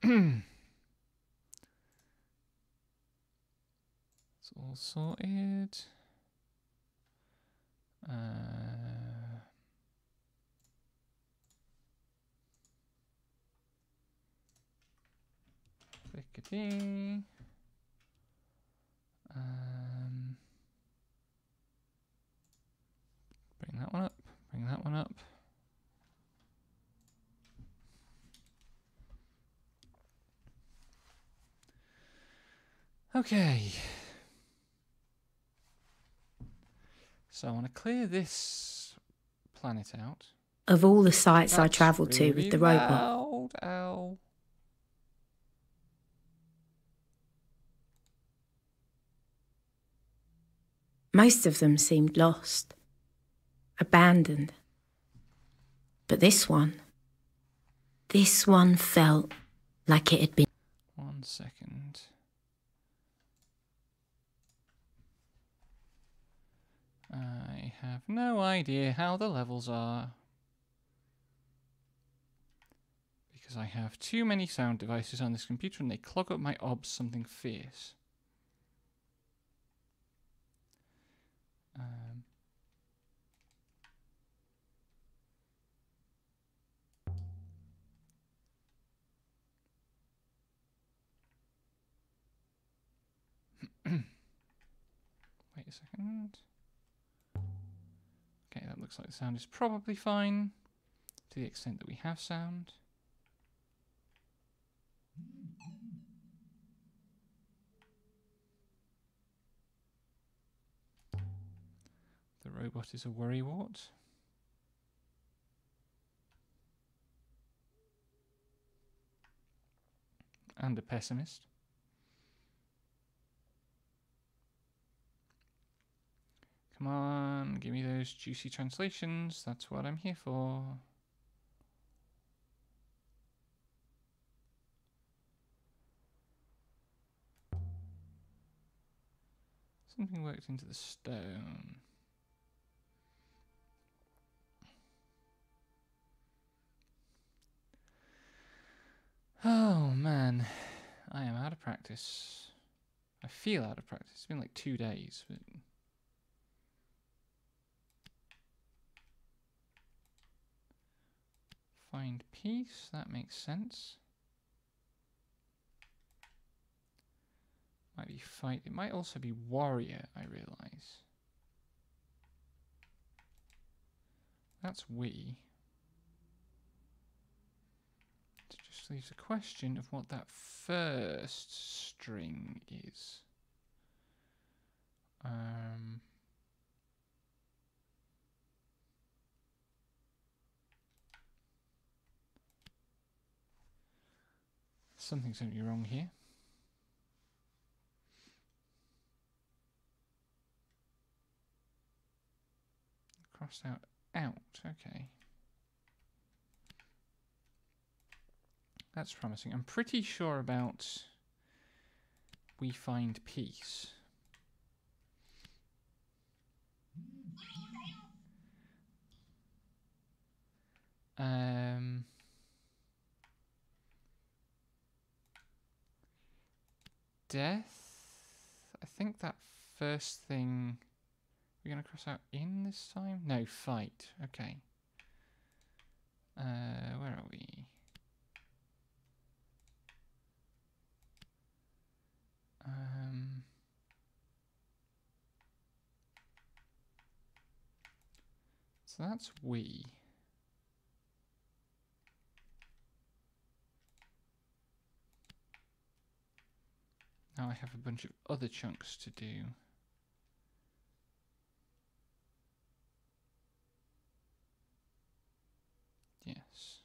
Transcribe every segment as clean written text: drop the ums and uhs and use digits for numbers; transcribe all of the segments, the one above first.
It's all sorted. Clickety. Bring that one up. Bring that one up. Okay. So I want to clear this planet out. Of all the sites I That's travelled to with the robot, loud, ow. most of them seemed lost, abandoned. But this one felt like it had been. 1 second. I have no idea how the levels are. Because I have too many sound devices on this computer and they clog up my OBS something fierce. Wait a second. Okay, that looks like the sound is probably fine to the extent that we have sound. The robot is a worrywart. And a pessimist. Come on, give me those juicy translations. That's what I'm here for. Something worked into the stone. Oh man, I am out of practice. I feel out of practice. It's been like 2 days. But find peace, that makes sense. Might be fight. It might also be warrior, I realise. That's we. It just leaves a question of what that first string is. Something's going to be wrong here. Crossed out, okay. That's promising. I'm pretty sure about we find peace. Death? I think that first thing... We're going to cross out in this time? No, fight. Okay. Where are we? So that's we. Now I have a bunch of other chunks to do. Yes.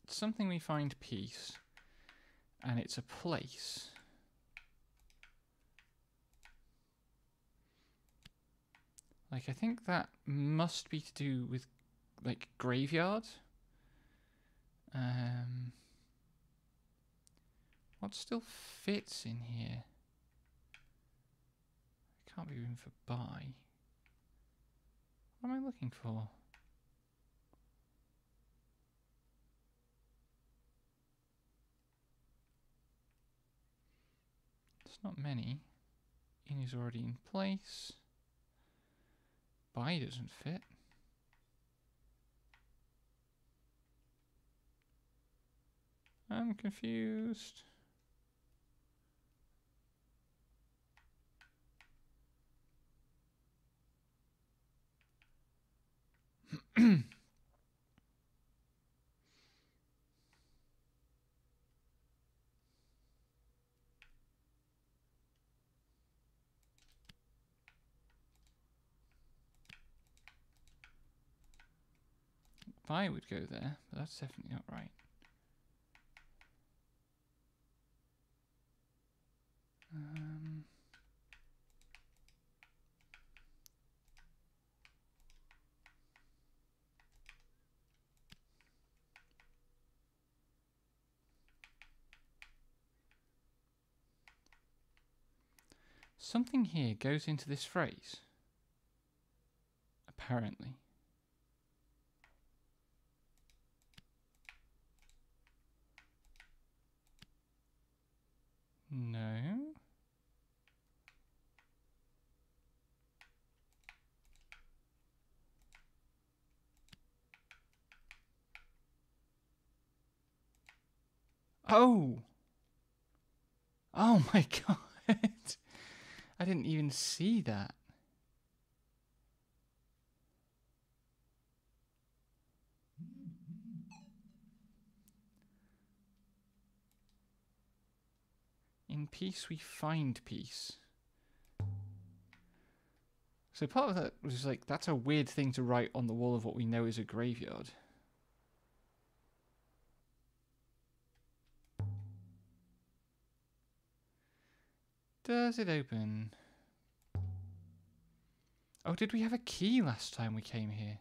It's something we find peace, and it's a place. Like, I think that must be to do with, like, graveyard. What still fits in here? Can't be room for buy. What am I looking for? It's not many. In is already in place. Buy doesn't fit. I'm confused. Buy would go there, but that's definitely not right. Something here goes into this phrase. Apparently. No. Oh! Oh my god! I didn't even see that. In peace we find peace. So part of that was like, that's a weird thing to write on the wall of what we know is a graveyard. Does it open? Oh, did we have a key last time we came here?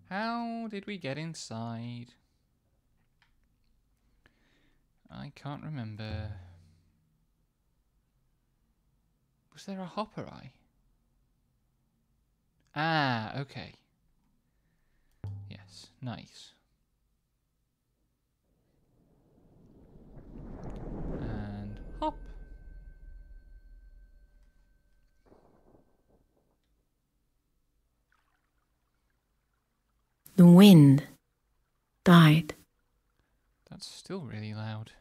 How did we get inside? I can't remember. Was there a hopper eye? Ah, okay. Yes, nice. And hop. The wind died. That's still really loud.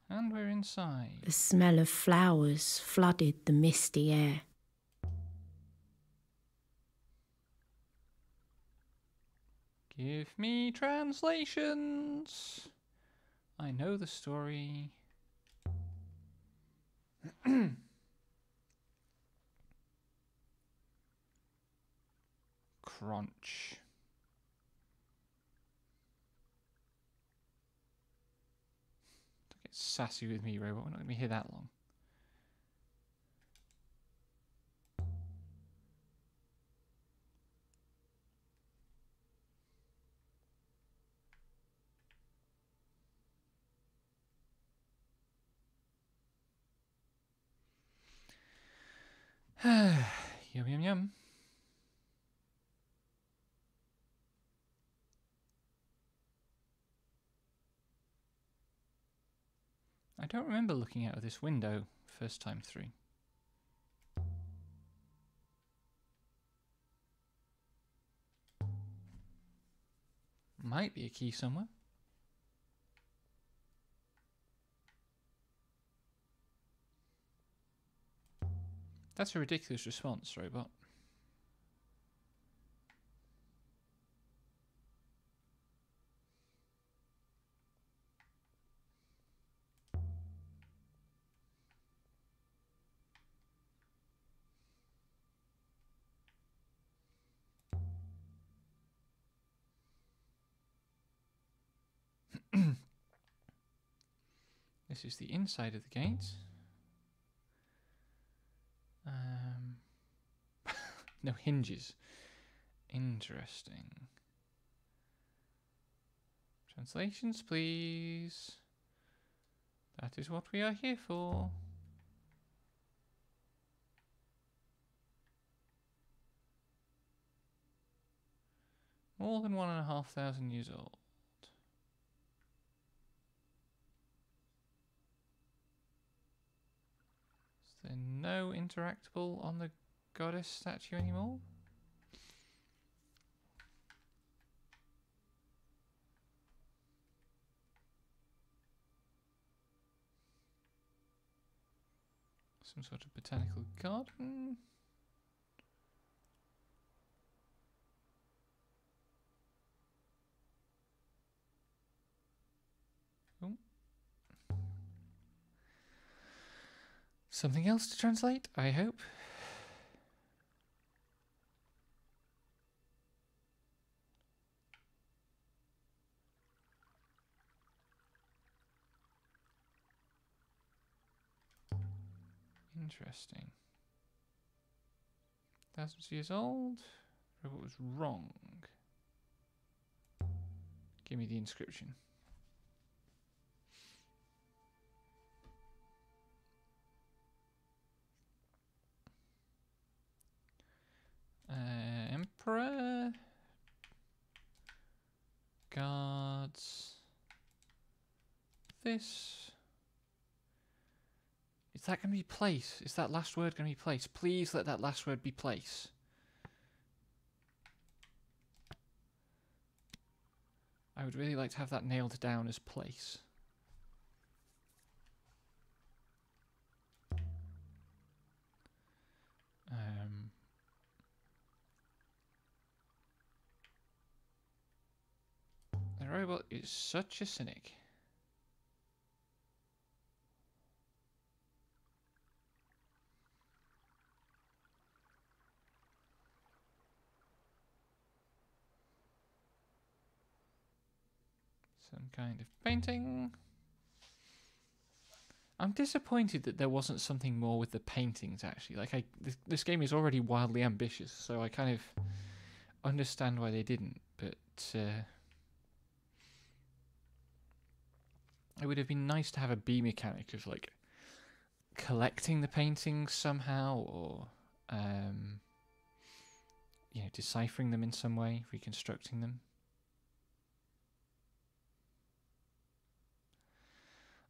And we're inside. The smell of flowers flooded the misty air. Give me translations. I know the story. Crunch. Don't get sassy with me, robot. We're not going to be here that long. Yum, yum, yum. I don't remember looking out of this window first time through. Might be a key somewhere. That's a ridiculous response, robot. This is the inside of the gate. No hinges. Interesting. Translations, please. That is what we are here for. More than 1,500 years old. Is there no interactable on the goddess statue anymore? Some sort of botanical garden. Oh. Something else to translate, I hope. Interesting. Thousands of years old. Robot was wrong. Give me the inscription. Emperor. Guards. This. Is that going to be place? Is that last word going to be place? Please let that last word be place. I would really like to have that nailed down as place. The robot is such a cynic. Some kind of painting. I'm disappointed that there wasn't something more with the paintings, actually. Like, this game is already wildly ambitious, so I kind of understand why they didn't, but it would have been nice to have a B mechanic of, like, collecting the paintings somehow, or, you know, deciphering them in some way, reconstructing them.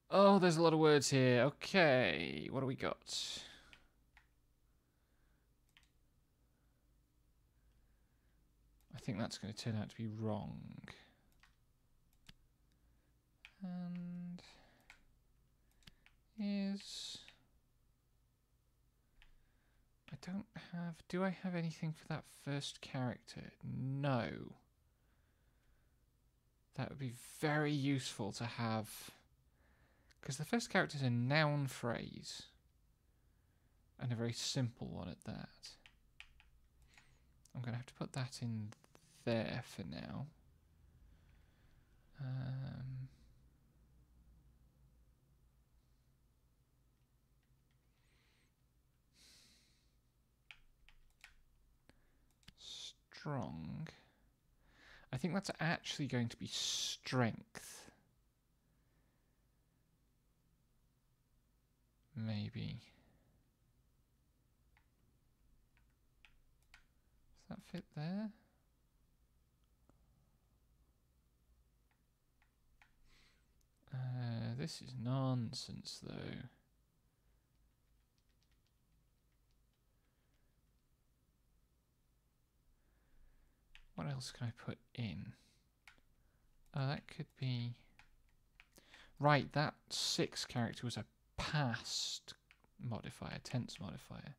Oh, there's a lot of words here. Okay, what do we got? I think that's going to turn out to be wrong. And is... I don't have... Do I have anything for that first character? No. That would be very useful to have... Because the first character is a noun phrase. And a very simple one at that. I'm going to have to put that in there for now. Strong. I think that's actually going to be strength. Maybe. Does that fit there? This is nonsense, though. What else can I put in? That could be... Right, that 6 character was a past modifier, tense modifier.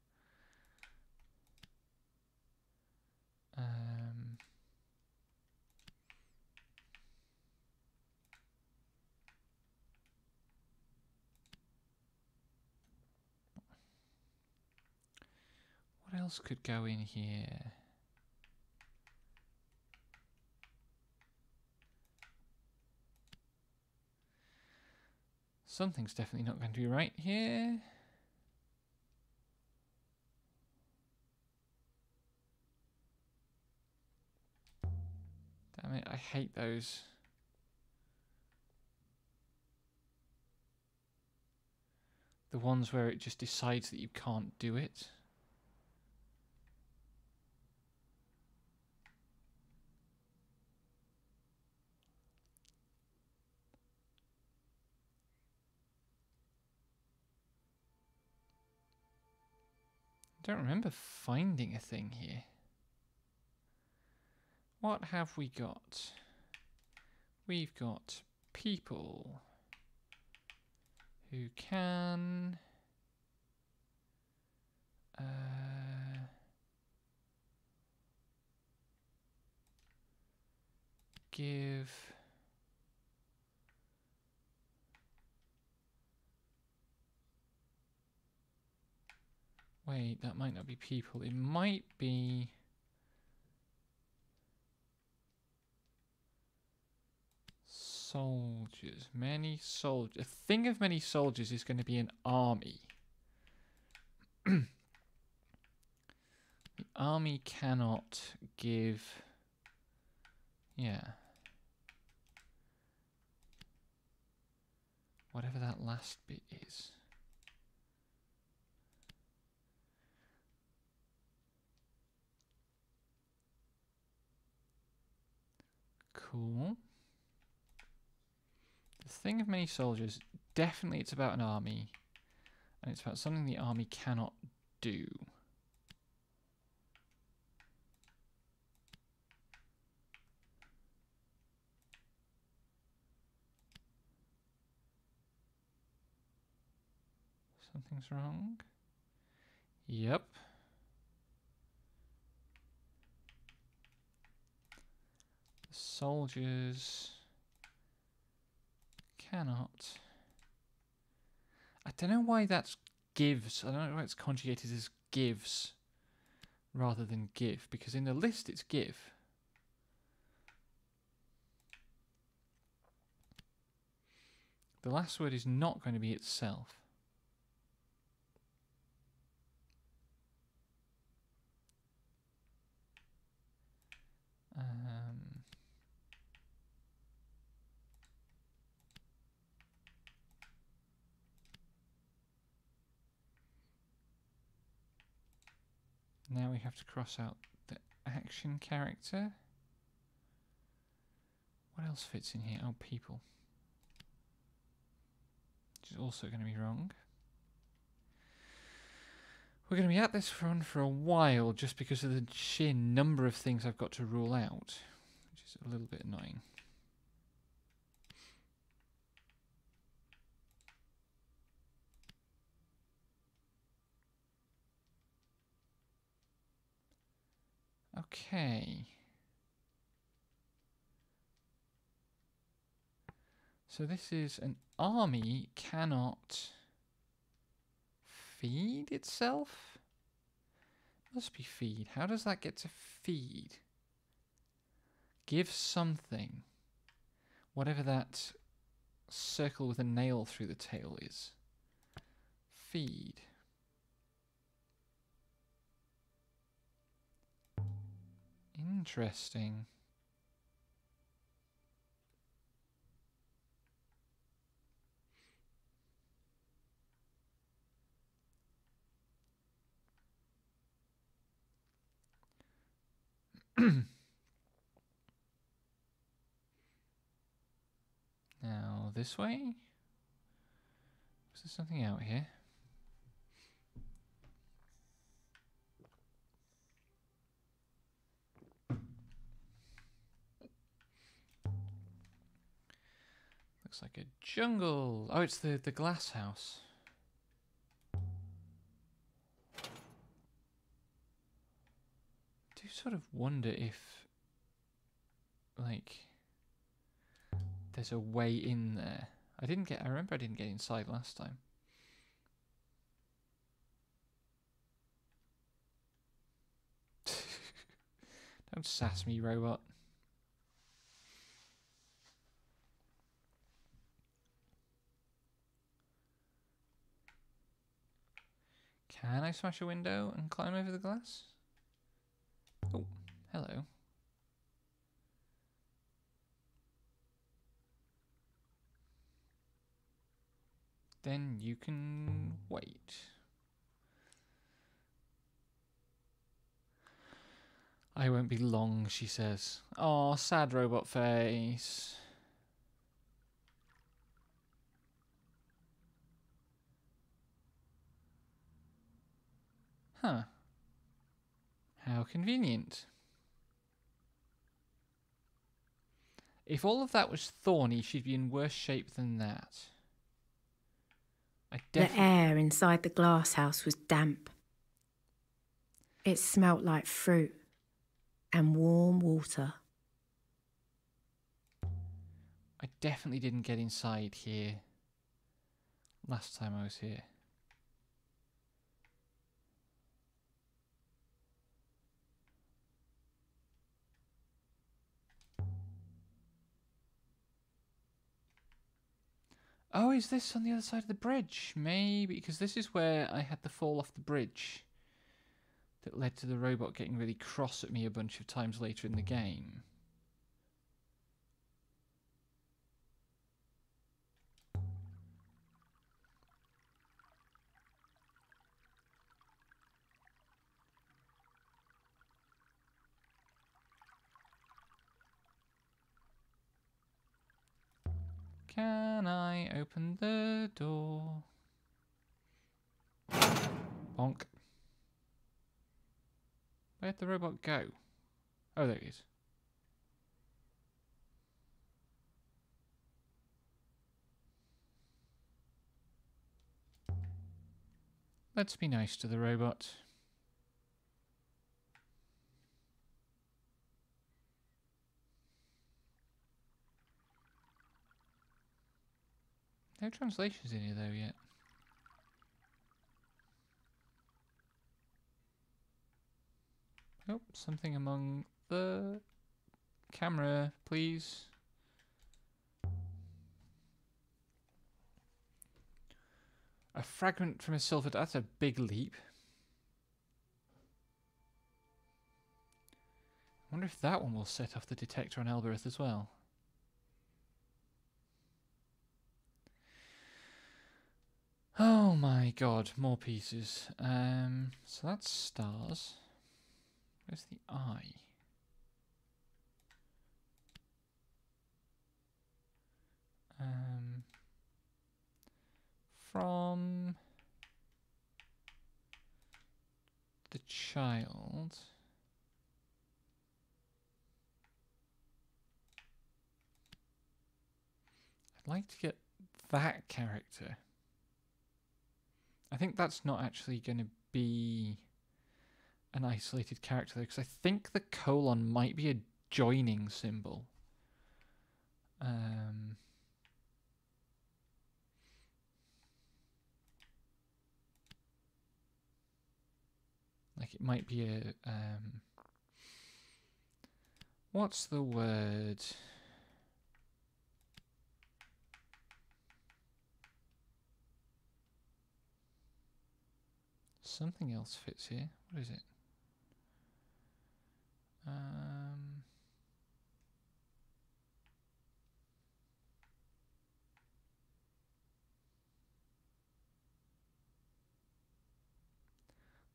What else could go in here? Something's definitely not going to be right here. Damn it, I hate those. The ones where it just decides that you can't do it. I don't remember finding a thing here. What have we got? We've got people who can give wait, that might not be people. It might be soldiers. Many soldiers. A thing of many soldiers is going to be an army. The army cannot give... Yeah. Whatever that last bit is. Cool. The thing of many soldiers, definitely it's about an army. And it's about something the army cannot do. Something's wrong. Yep. The soldiers cannot. I don't know why that's gives. I don't know why it's conjugated as gives rather than give, because in the list it's give. The last word is not going to be itself. Now we have to cross out the action character. What else fits in here? Oh, people. Which is also going to be wrong. We're going to be at this run for a while just because of the sheer number of things I've got to rule out, which is a little bit annoying. Okay. So this is an army cannot feed itself? Must be feed. How does that get to feed? Give something. Whatever that circle with a nail through the tail is. Feed. Interesting. Now this way? Is there something out here? Looks like a jungle. Oh, it's the glass house. I do sort of wonder if, like, there's a way in there. I remember I didn't get inside last time. Don't sass me, robot. Can I smash a window and climb over the glass? Oh, hello. Then you can wait. I won't be long, she says. Aw, sad robot face. Huh. How convenient. If all of that was thorny, she'd be in worse shape than that. The air inside the glass house was damp. It smelt like fruit and warm water. I definitely didn't get inside here last time I was here. Oh, is this on the other side of the bridge? Maybe, because this is where I had the fall off the bridge that led to the robot getting really cross at me a bunch of times later in the game. Can I open the door? Bonk. Where'd the robot go? Oh, there he is. Let's be nice to the robot. No translations in here though yet. Oh, something among the camera, please. A fragment from a silver. That's a big leap. I wonder if that one will set off the detector on Elbereth as well. Oh my god, more pieces. So that's stars. Where's the eye? From the child. I'd like to get that character. I think that's not actually going to be an isolated character, because I think the colon might be a joining symbol. Like it might be a what's the word? Something else fits here. What is it?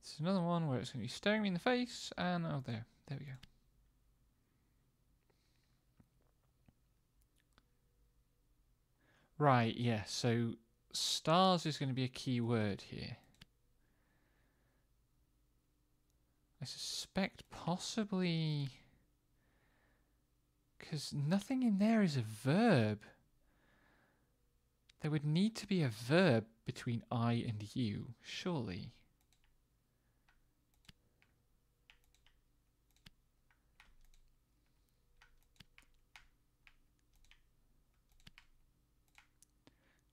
This is another one where it's going to be staring me in the face, and oh, there we go. Right, yeah, so stars is going to be a key word here. I suspect possibly because nothing in there is a verb. There would need to be a verb between I and you, surely.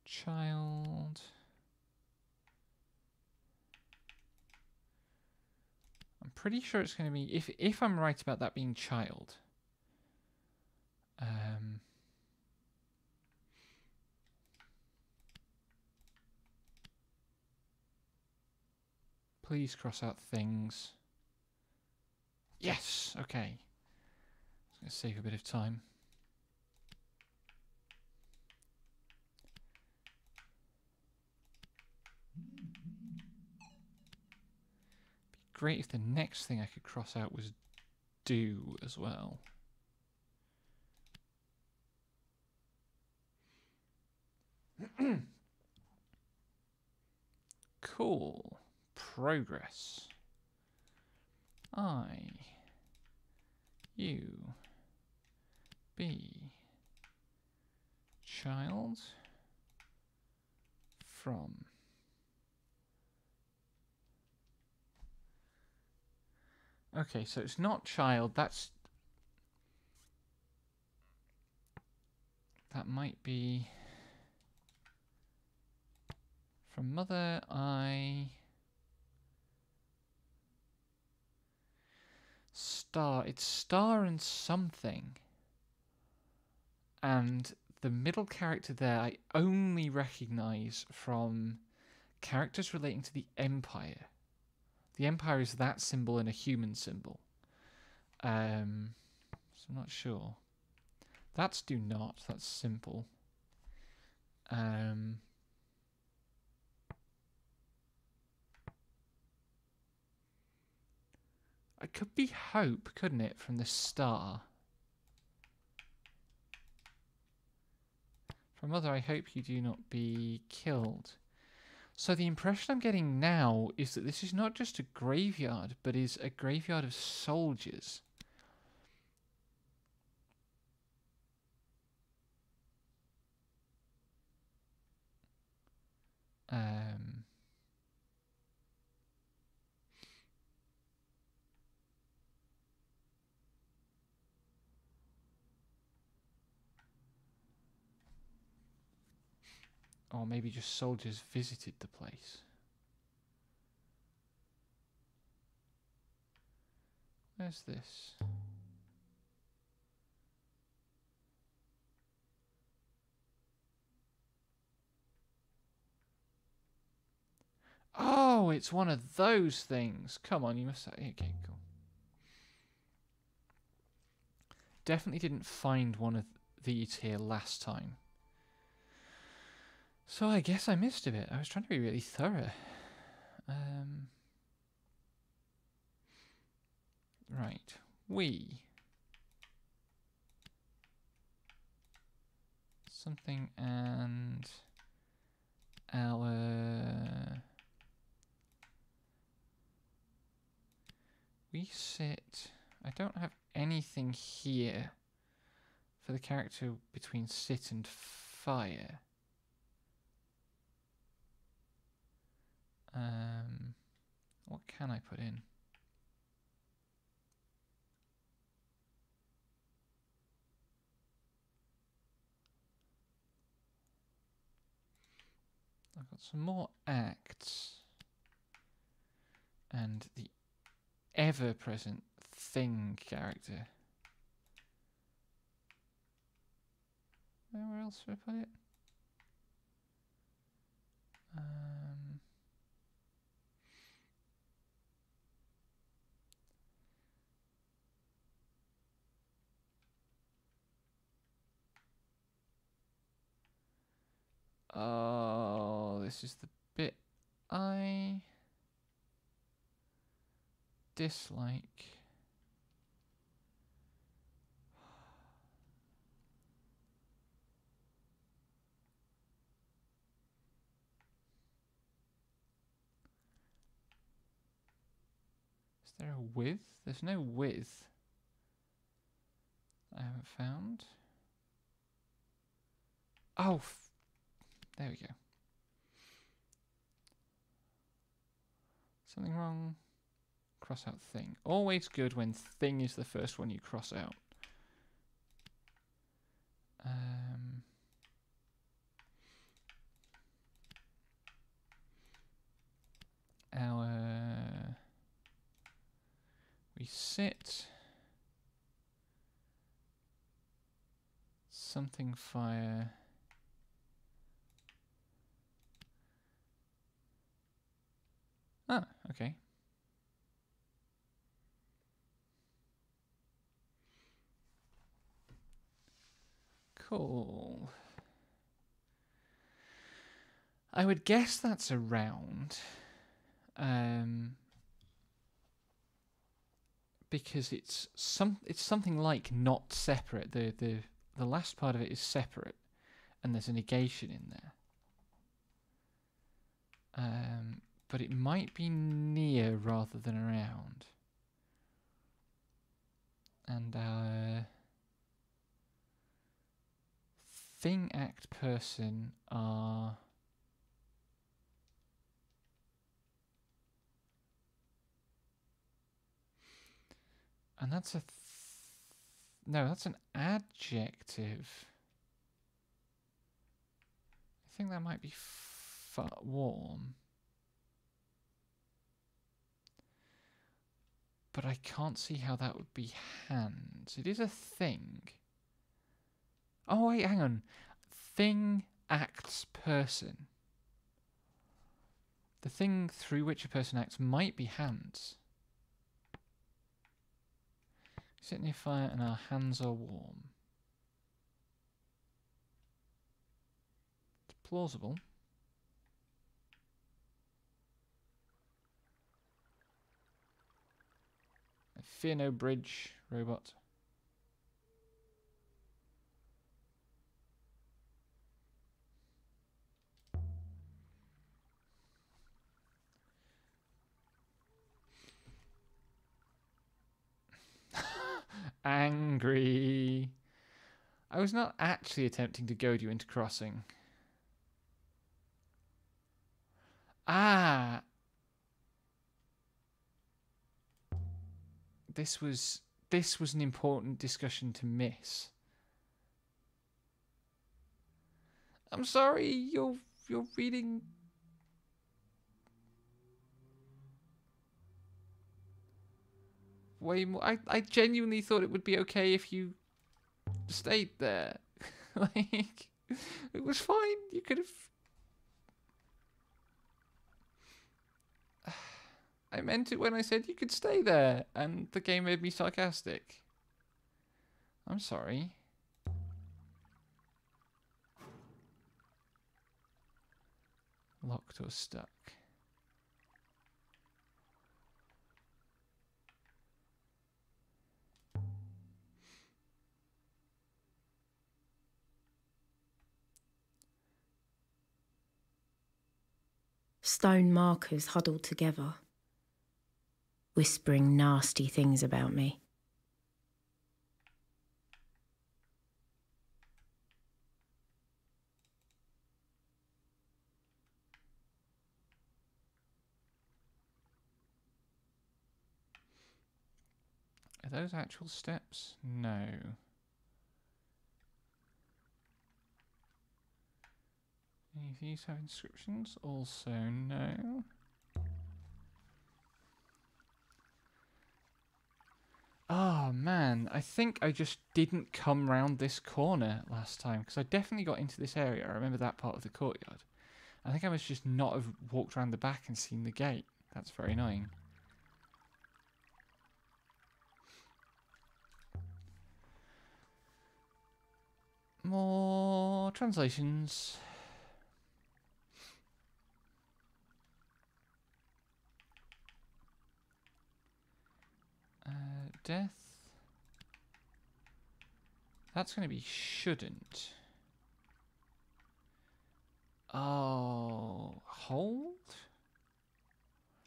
Child. I'm pretty sure it's going to be, if I'm right about that being child. Please cross out things. Yes! Okay. Let's save a bit of time. Be great if the next thing I could cross out was do as well. Cool. Progress. B. Child. From. Okay, so it's not child, that might be from mother, star. It's star and something. And the middle character there I only recognise from characters relating to the Empire. The Empire is that symbol and a human symbol. So I'm not sure. That's do not. That's simple. It could be hope, couldn't it, from the star? From mother, I hope you do not be killed. So the impression I'm getting now is that this is not just a graveyard, but is a graveyard of soldiers. Or maybe just soldiers visited the place. Where's this? Oh, it's one of those things. Come on, you must say. Okay, cool. Definitely didn't find one of these here last time. So I guess I missed a bit. I was trying to be really thorough. Right. We. Something and our. We sit. I don't have anything here for the character between sit and fire. What can I put in? I've got some more acts. And the ever-present thing character. Where else should I put it? Oh, this is the bit I dislike. Is there a with? There's no with. I haven't found. Oh, there we go. Something wrong? Cross out thing. Always good when thing is the first one you cross out. We sit. Something fire. Ah, Okay. Cool. I would guess that's around. Because it's something like not separate. The last part of it is separate, and there's a negation in there. But it might be near rather than around. And thing, act, person are... And that's a... No, that's an adjective. I think that might be warm. But I can't see how that would be hands. It is a thing. Oh, wait, hang on. Thing, acts, person. The thing through which a person acts might be hands. Sit near fire and our hands are warm. It's plausible. I fear no bridge, robot. Angry. I was not actually attempting to goad you into crossing. Ah! This was an important discussion to miss. I'm sorry, you're reading... way more... I genuinely thought it would be okay if you stayed there. Like, it was fine. You could have... I meant it when I said you could stay there, and the game made me sarcastic. I'm sorry. Locked or stuck? Stone markers huddled together, whispering nasty things about me. Are those actual steps? No. Any of these have inscriptions? Also no. Oh man, I think I just didn't come round this corner last time, because I definitely got into this area. I remember that part of the courtyard. I think I must just not have walked around the back and seen the gate. That's very annoying. More translations. Death. That's going to be shouldn't. Oh, hold?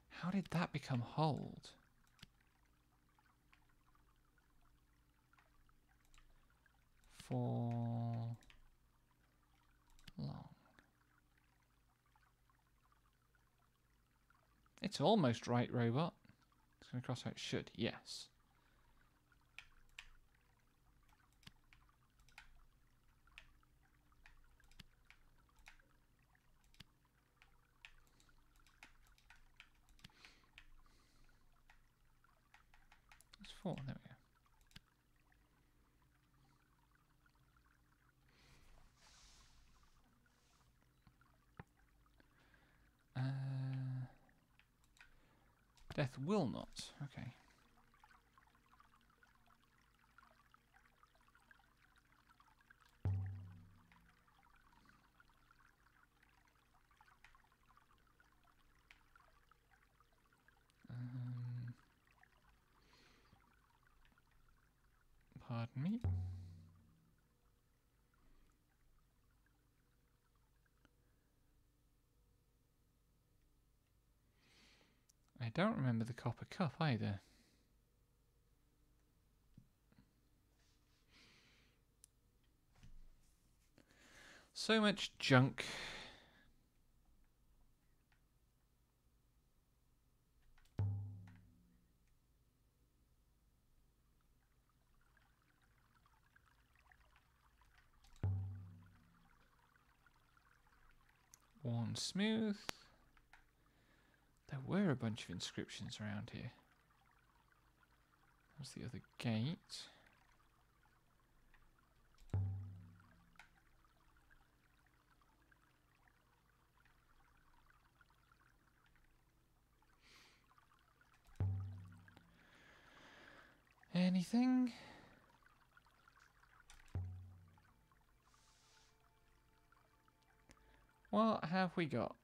How did that become hold? For long. It's almost right, robot. It's going to cross out should, yes. It's 4, there we go. Death will not. Okay. Pardon me. I don't remember the copper cup either. So much junk. Worn smooth. There were a bunch of inscriptions around here. There's the other gate. Anything? What have we got?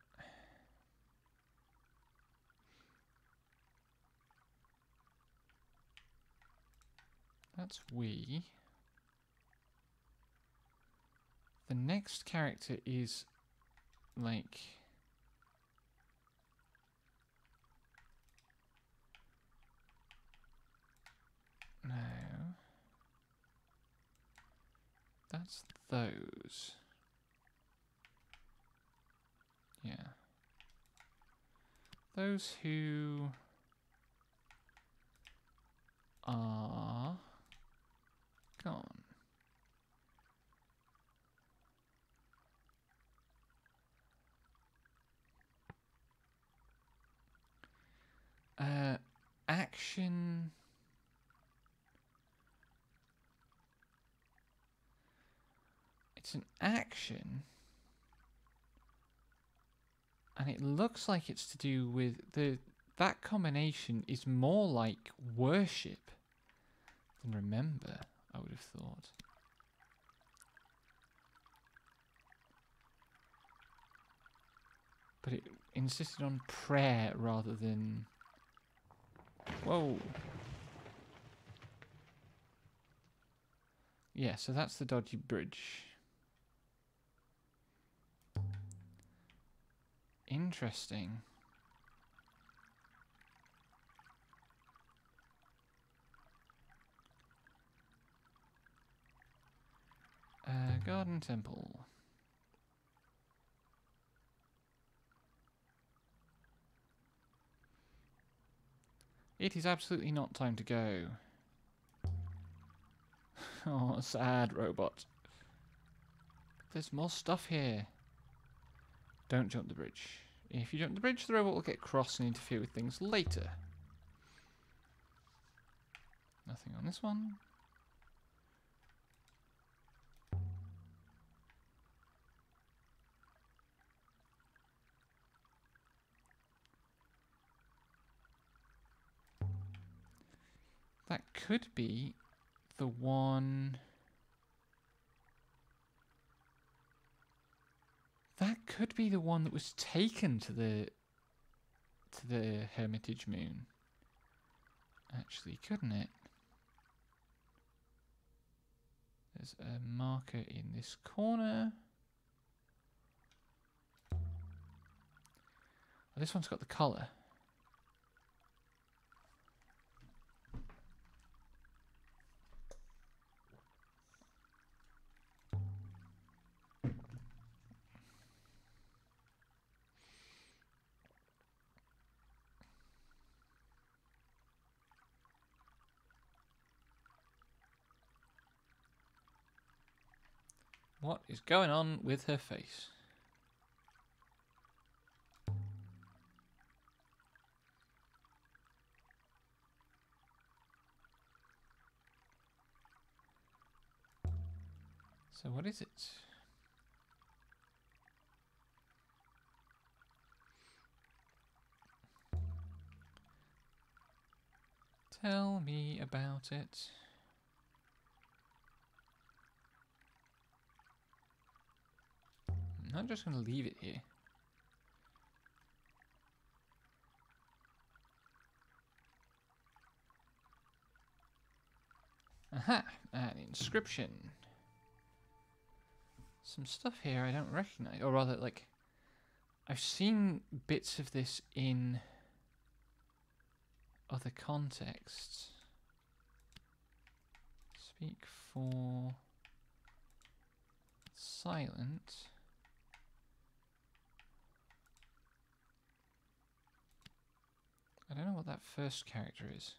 That's we. The next character is like... No. That's those. Yeah. Those who are gone. Action. It's an action. And it looks like it's to do with that combination is more like worship than remember, I would have thought. But it insisted on prayer rather than... Whoa. Yeah, so that's the dodgy bridge. Interesting. Garden temple. It is absolutely not time to go. Oh, sad robot. There's more stuff here. Don't jump the bridge. If you jump the bridge, the robot will get cross and interfere with things later. Nothing on this one. That could be the one... That could be the one that was taken to the Hermitage Moon. Actually, couldn't it? There's a marker in this corner. Oh, this one's got the colour. What is going on with her face? So what is it? Tell me about it. I'm not just going to leave it here. Aha! An inscription. Some stuff here I don't recognize. Or rather, like, I've seen bits of this in other contexts. Speak for silent. I don't know what that first character is.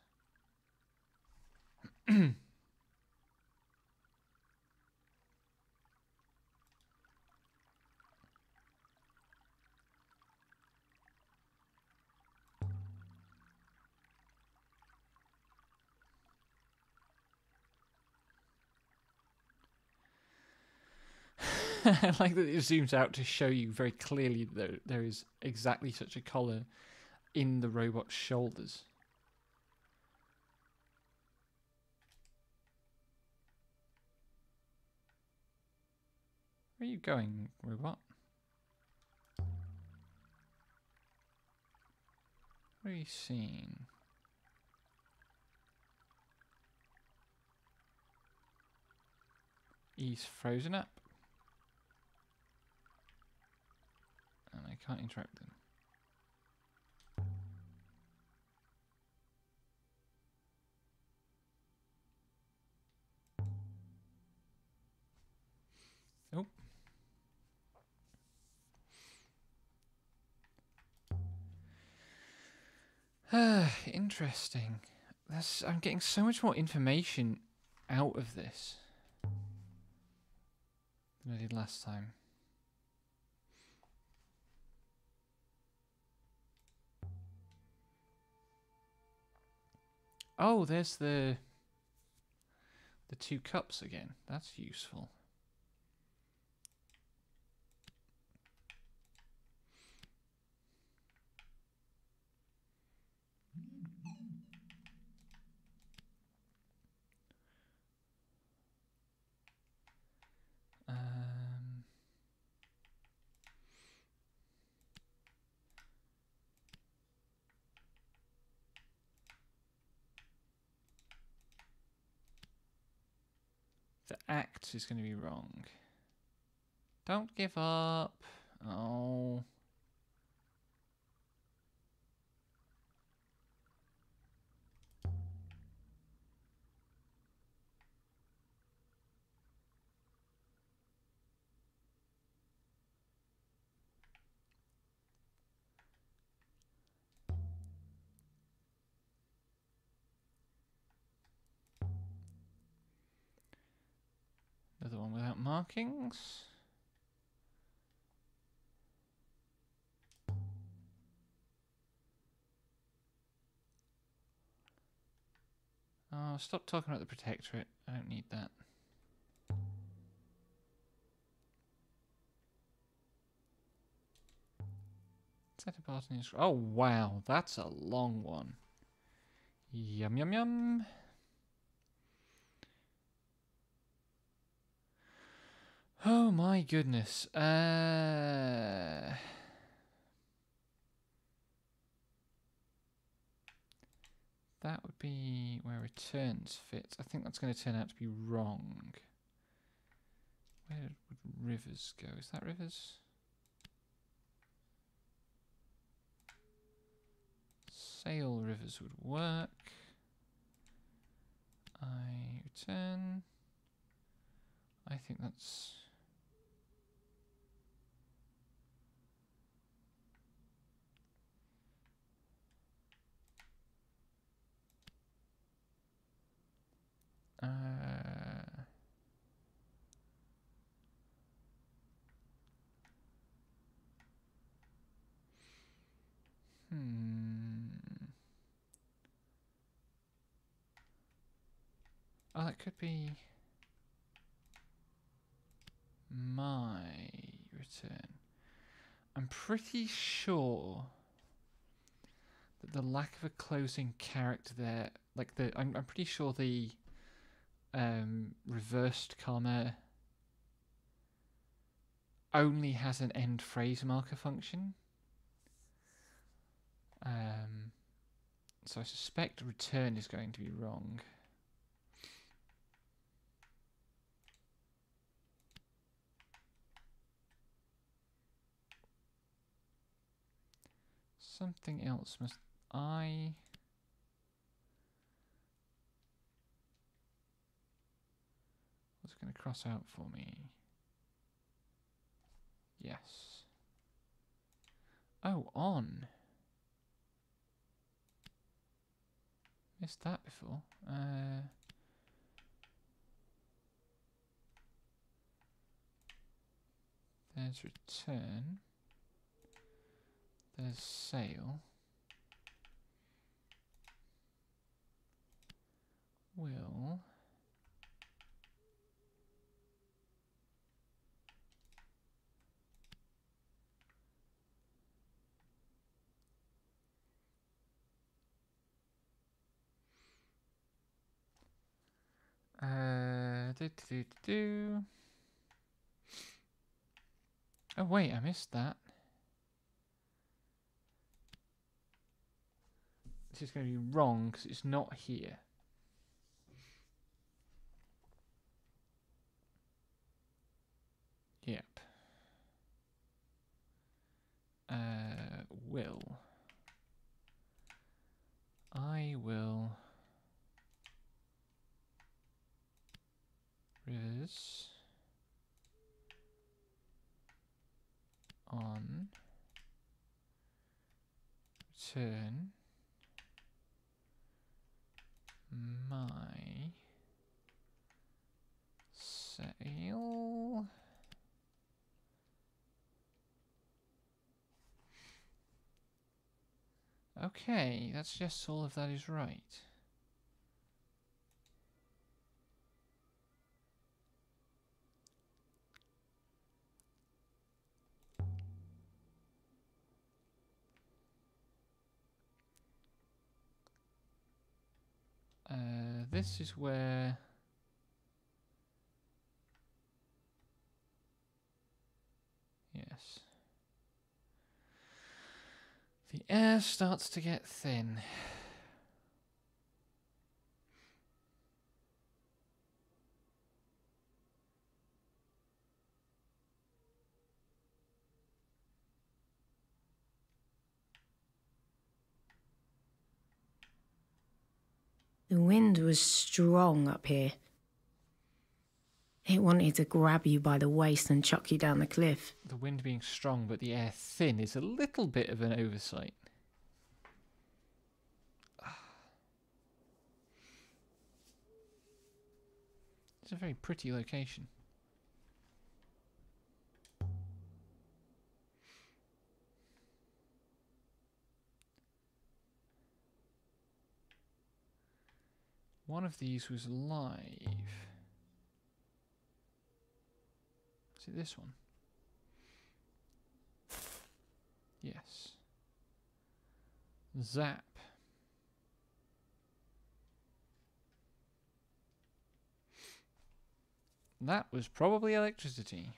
I like that it zooms out to show you very clearly that there is exactly such a collar in the robot's shoulders. Where are you going, robot? What are you seeing? He's frozen up. And I can't interact with him. Oh. Interesting. I'm getting so much more information out of this than I did last time. Oh, there's the two cups again. That's useful. The act is going to be wrong. Don't give up. Oh. Another one without markings. Oh, stop talking about the Protectorate. I don't need that. Set apart in his... Oh, wow. That's a long one. Yum, yum, yum. Oh, my goodness. That would be where returns fit. I think that's going to turn out to be wrong. Where would rivers go? Is that rivers? Sail rivers would work. I return. I think that's... Oh, that could be my return. I'm pretty sure The lack of a closing character there, like I'm pretty sure the reversed comma only has an end phrase marker function. So I suspect return is going to be wrong. Something else must I... What's going to cross out for me? Yes. Oh, on. Missed that before. There's return. There's sale. Will. Oh wait, I missed that. This is going to be wrong because it's not here. Yep. Will. I will. Rivers. On. Return. My. Sale. Okay, that suggests all of that is right. This is where... Yes. The air starts to get thin. The wind was strong up here. It wanted to grab you by the waist and chuck you down the cliff. The wind being strong but the air thin is a little bit of an oversight. It's a very pretty location. One of these was live. Is it this one? Yes. Zap. That was probably electricity.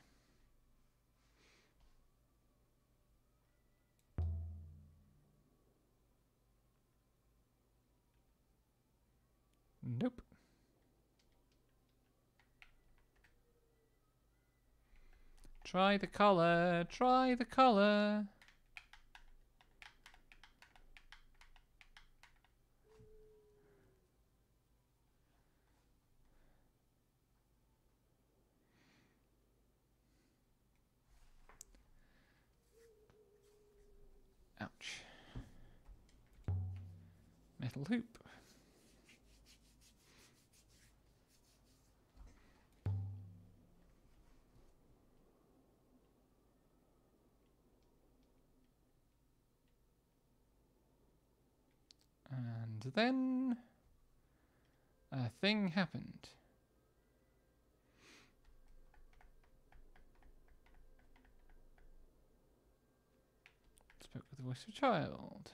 Nope. Try the color, try the color. Ouch. Metal hoop. And then a thing happened. Spoke with the voice of a child.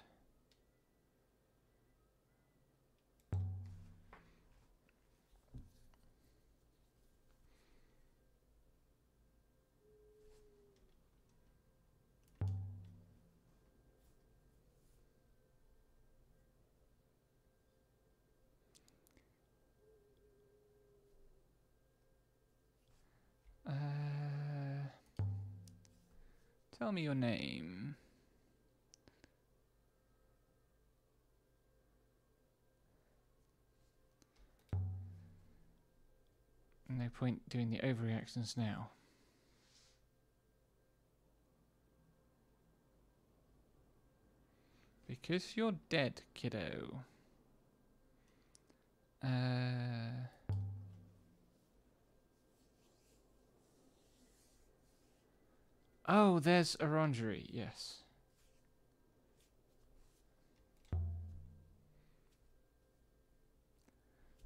Tell me your name. No point doing the overreactions now. Because you're dead, kiddo. Oh, there's Orangery, yes.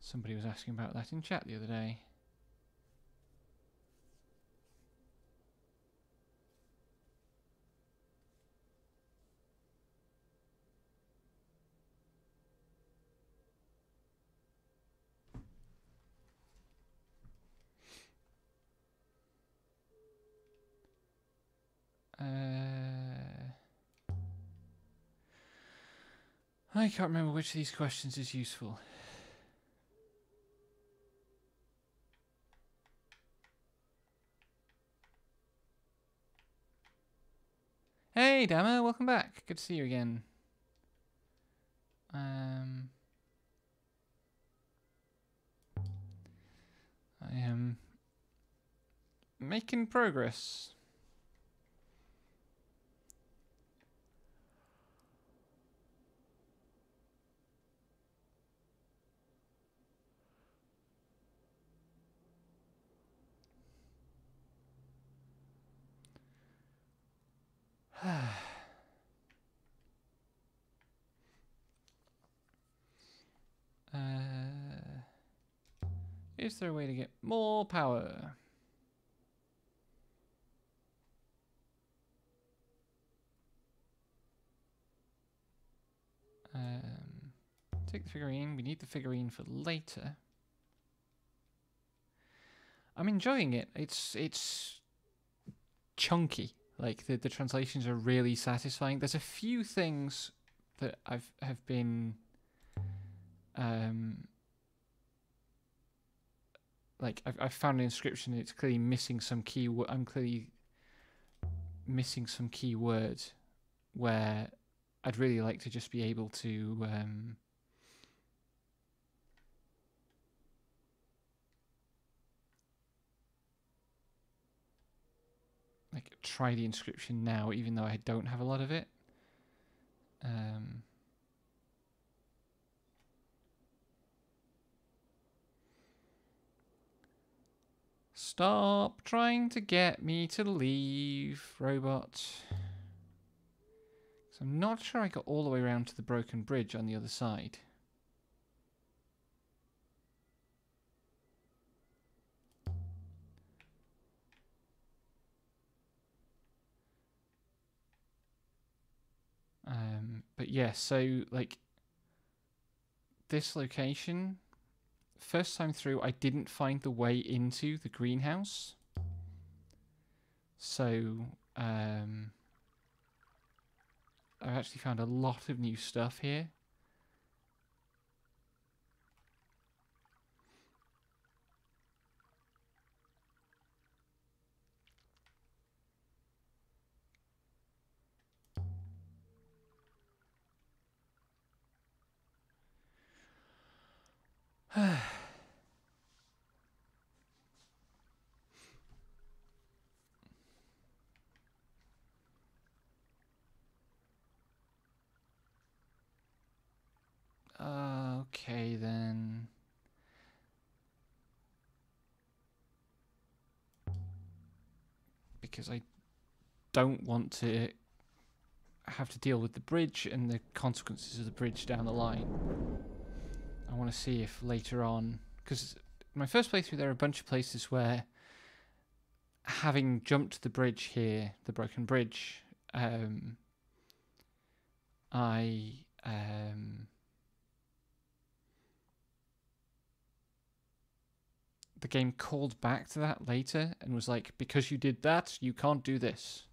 Somebody was asking about that in chat the other day. I can't remember which of these questions is useful. Hey, Dama, welcome back. Good to see you again. I am making progress. Is there a way to get more power? Take the figurine. We need the figurine for later. I'm enjoying it. It's chunky. Like the translations are really satisfying. There's a few things that have been like I've found an inscription and it's clearly missing some key. I'm clearly missing some key words where I'd really like to just be able to like try the inscription now, even though I don't have a lot of it. Stop trying to get me to leave, robot. 'Cause I'm not sure I got all the way around to the broken bridge on the other side. But yeah, so like this location, first time through, I didn't find the way into the greenhouse. So I've actually found a lot of new stuff here. Okay then. Because I don't want to have to deal with the bridge and the consequences of the bridge down the line. I want to see if later on, because my first playthrough there are a bunch of places where having jumped the bridge here, the broken bridge, the game called back to that later and was like, because you did that, you can't do this.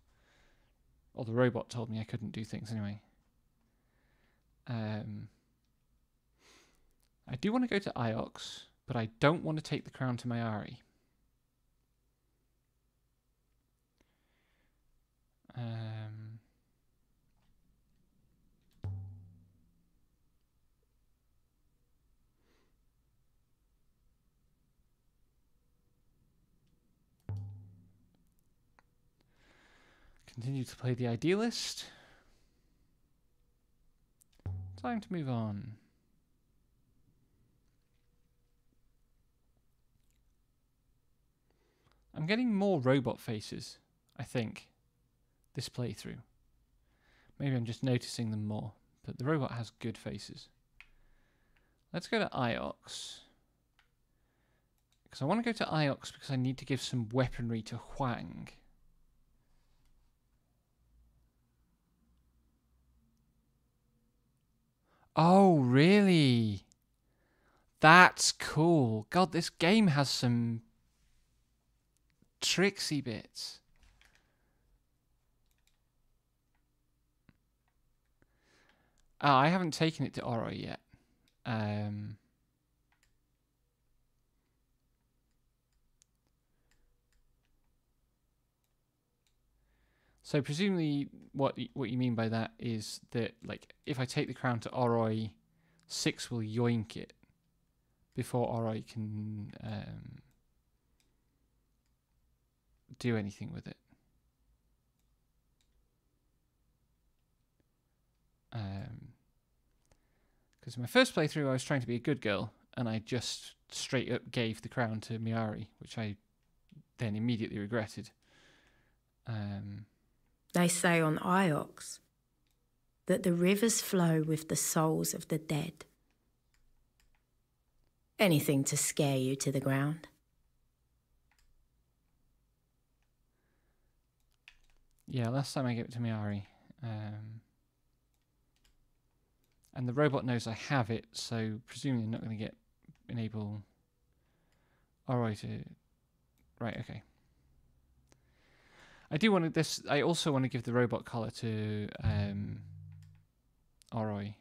Or the robot told me I couldn't do things anyway. I do want to go to Iox, but I don't want to take the crown to Mayari. Continue to play the idealist. Time to move on. I'm getting more robot faces, I think, this playthrough. Maybe I'm just noticing them more, but the robot has good faces. Let's go to Iox. Because I want to go to Iox because I need to give some weaponry to Huang. Oh, really? That's cool. God, this game has some tricksy bits. Oh, I haven't taken it to Oro yet. So presumably what you mean by that is that, like, if I take the crown to Oroi, 6 will yoink it before Oroi can do anything with it. Because in my first playthrough I was trying to be a good girl and I just straight up gave the crown to Miari, which I then immediately regretted. They say on Iox that the rivers flow with the souls of the dead. Anything to scare you to the ground. Yeah, last time I gave it to Miari. And the robot knows I have it, so presumably I'm not going to enable Oroi to... Right, okay. I do want to I also want to give the robot collar to Oroi.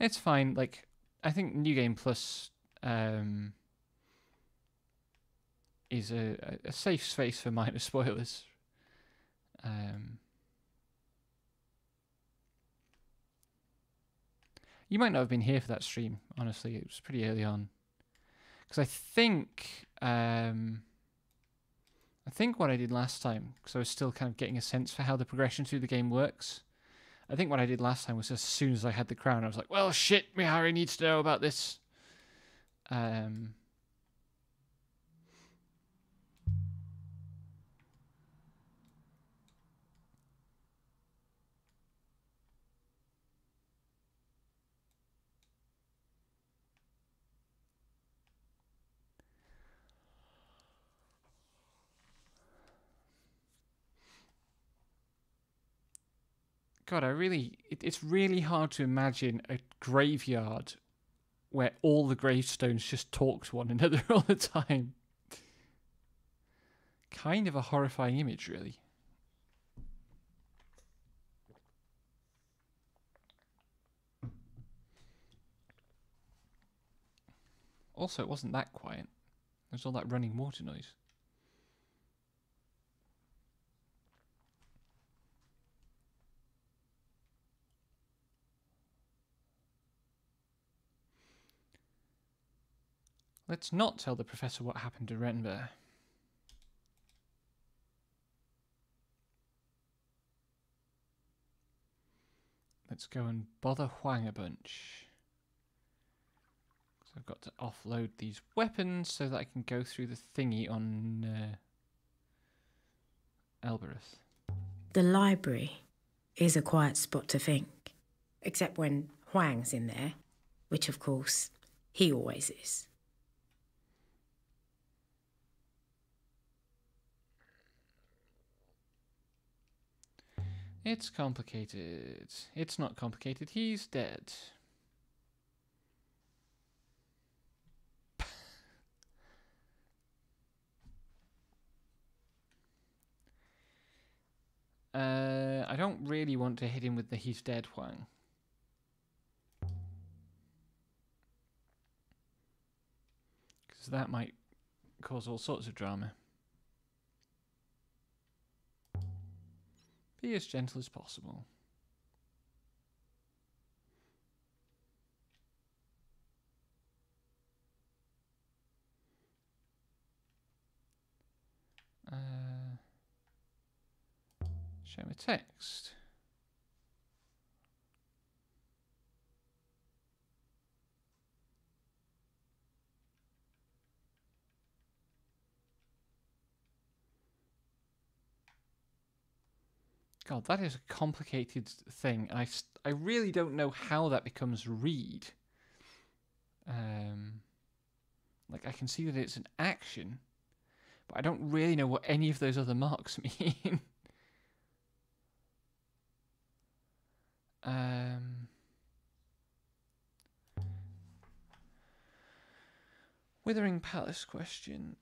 It's fine. Like, I think New Game Plus is a safe space for minor spoilers. You might not have been here for that stream, honestly. It was pretty early on. Because I think what I did last time, because I was still kind of getting a sense for how the progression through the game works. I think what I did last time was as soon as I had the crown, I was like, well, shit, Miari needs to know about this. God, it's really hard to imagine a graveyard where all the gravestones just talk to one another all the time. Kind of a horrifying image, really. Also, it wasn't that quiet. There's all that running water noise. Let's not tell the professor what happened to Renber. Let's go and bother Huang a bunch. So I've got to offload these weapons so that I can go through the thingy on Elbereth. The library is a quiet spot to think. Except when Huang's in there, which of course he always is. It's complicated. It's not complicated. He's dead. I don't really want to hit him with the he's dead Huang. Because that might cause all sorts of drama. Be as gentle as possible. Show a text. God, that is a complicated thing, and I really don't know how that becomes read. Like, I can see that it's an action, but I don't really know what any of those other marks mean. Withering Palace question.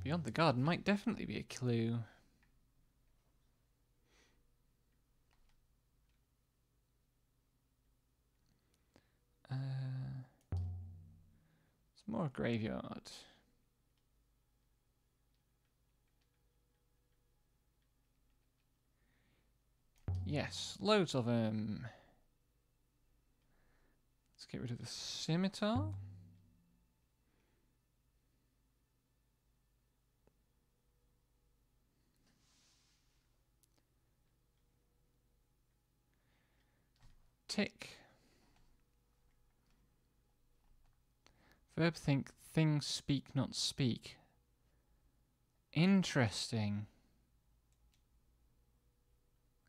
Beyond the Garden might definitely be a clue. It's more a graveyard. Yes, loads of them. Let's get rid of the scimitar. Tick. Verb think, things speak, not speak. Interesting.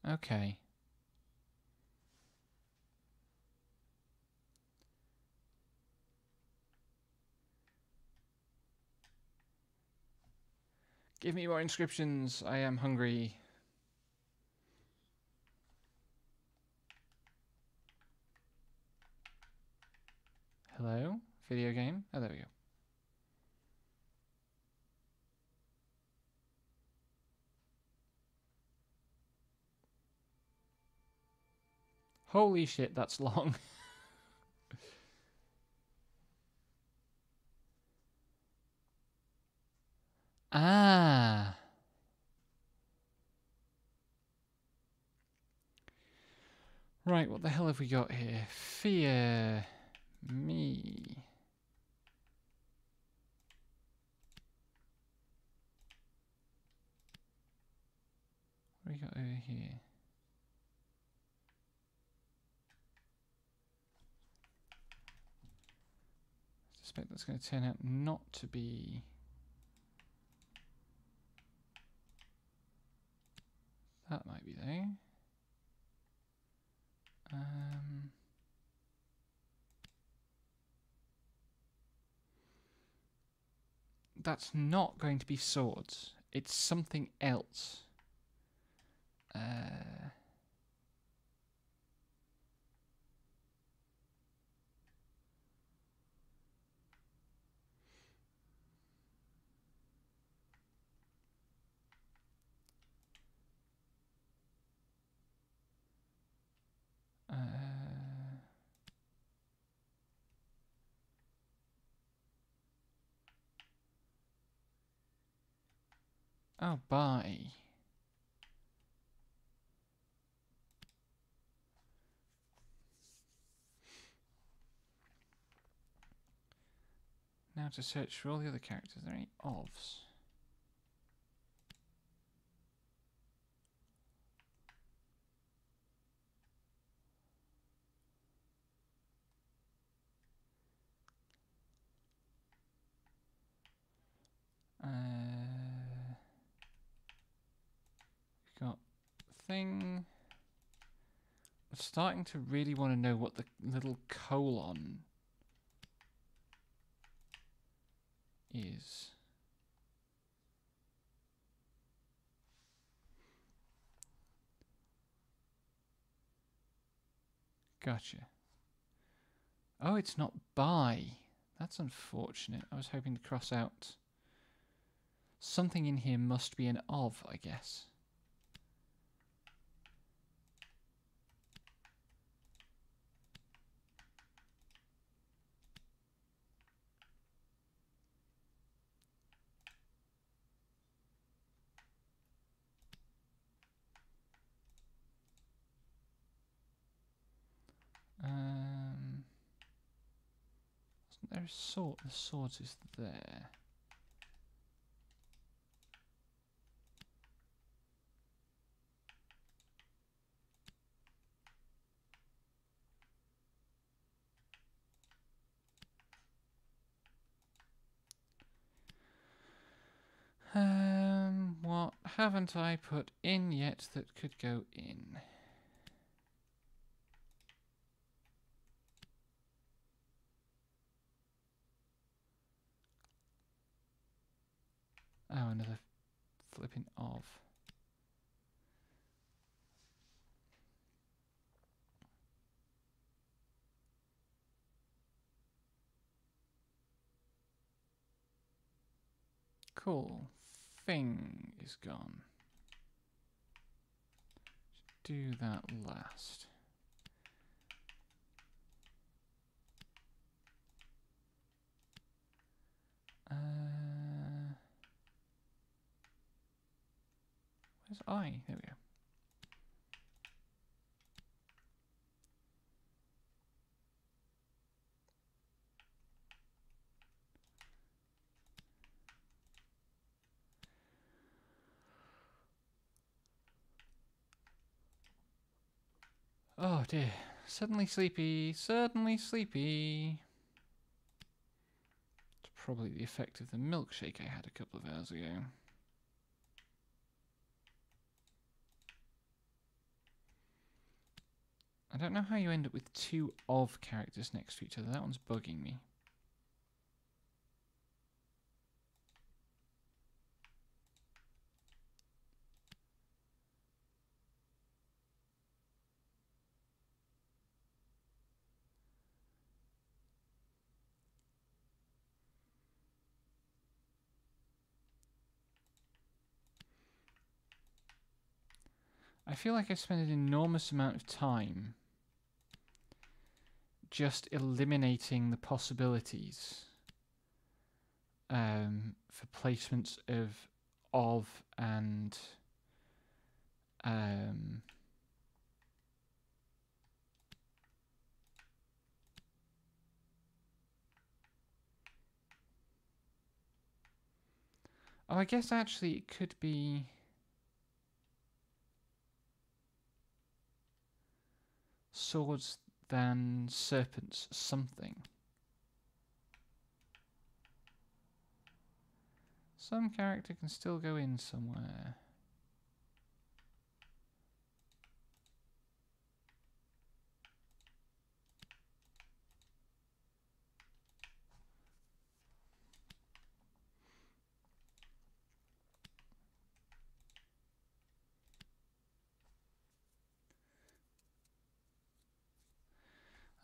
Okay. Give me more inscriptions. I am hungry. Hello? Video game? Oh, there we go. Holy shit, that's long. Ah. Right, what the hell have we got here? Fear me. What do we got over here? I suspect that's going to turn out not to be... That might be there. That's not going to be swords. It's something else. Oh, bye. Now to search for all the other characters. Are there any ofs? We've got thing. I'm starting to really want to know what the little colon is. Gotcha. Oh, it's not by. That's unfortunate. I was hoping to cross out. Something in here must be an of, I guess. Wasn't there a sword? The sword is there. What haven't I put in yet that could go in? Oh, another flipping of. Cool. Thing is gone. Do that last. Where's I? There we go. Oh dear. Suddenly sleepy. Suddenly sleepy. It's probably the effect of the milkshake I had a couple of hours ago. I don't know how you end up with two of characters next to each other. That one's bugging me. I feel like I spend an enormous amount of time just eliminating the possibilities for placements of and oh, I guess actually it could be swords than serpents something. Some character can still go in somewhere.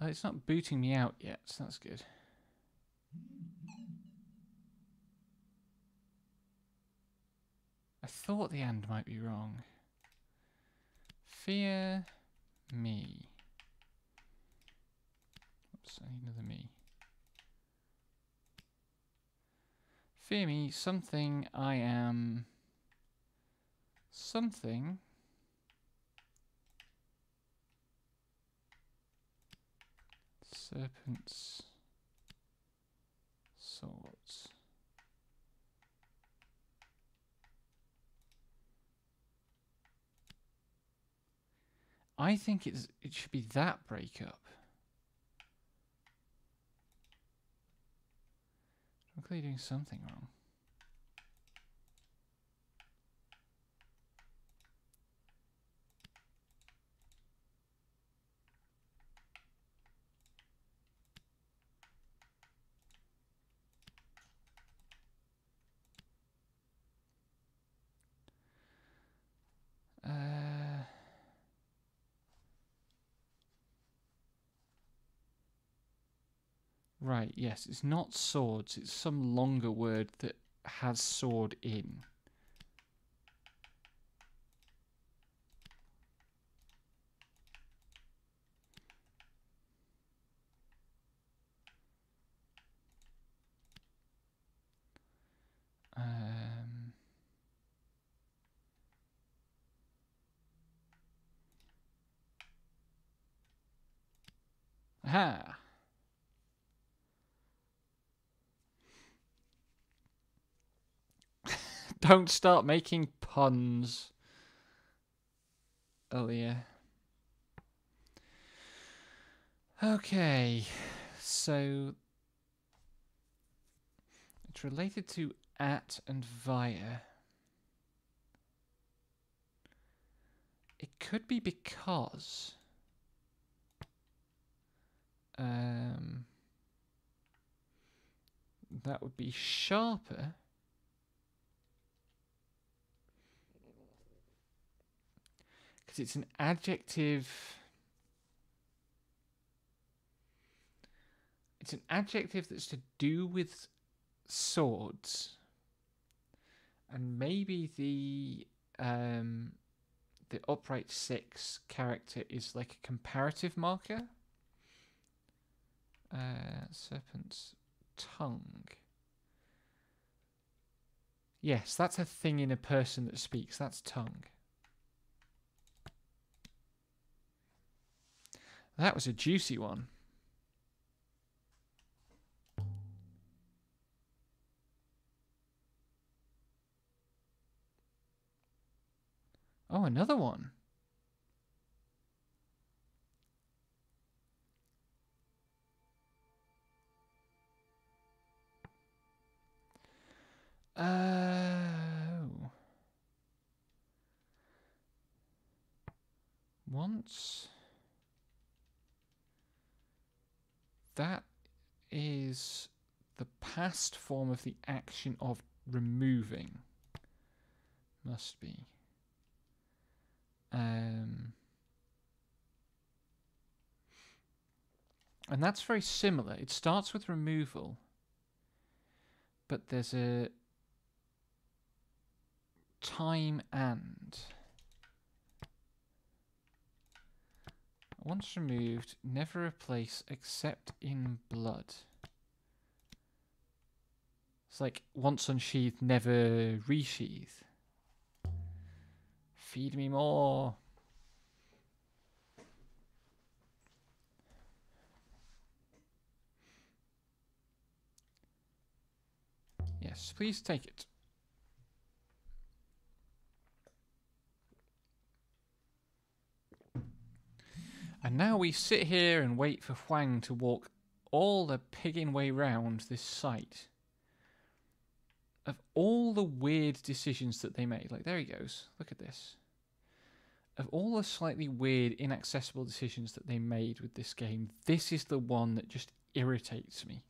It's not booting me out yet, so that's good. I thought the and might be wrong. Fear me. Oops, I need another me. Fear me, something I am... Something... Serpents... Swords... I think it should be that breakup. I'm clearly doing something wrong. Right, yes, it's not swords, it's some longer word that has sword in. Aha! Don't start making puns, Aaliyah. Okay, so it's related to at and via. It could be because that would be sharper. Because it's an adjective. It's an adjective that's to do with swords. And maybe the upright 6 character is like a comparative marker. Serpent's tongue. Yes, that's a thing in a person that speaks. That's tongue. That was a juicy one. Oh, another one. Oh. Once. That is the past form of the action of removing. Must be. And that's very similar. It starts with removal, but there's a time and. Once removed, never replace except in blood. It's like once unsheathed, never resheathe. Feed me more. Yes, please take it. And now we sit here and wait for Huang to walk all the pigging way round this site. Of all the weird decisions that they made, like there he goes, look at this. Of all the slightly weird, inaccessible decisions that they made with this game, this is the one that just irritates me.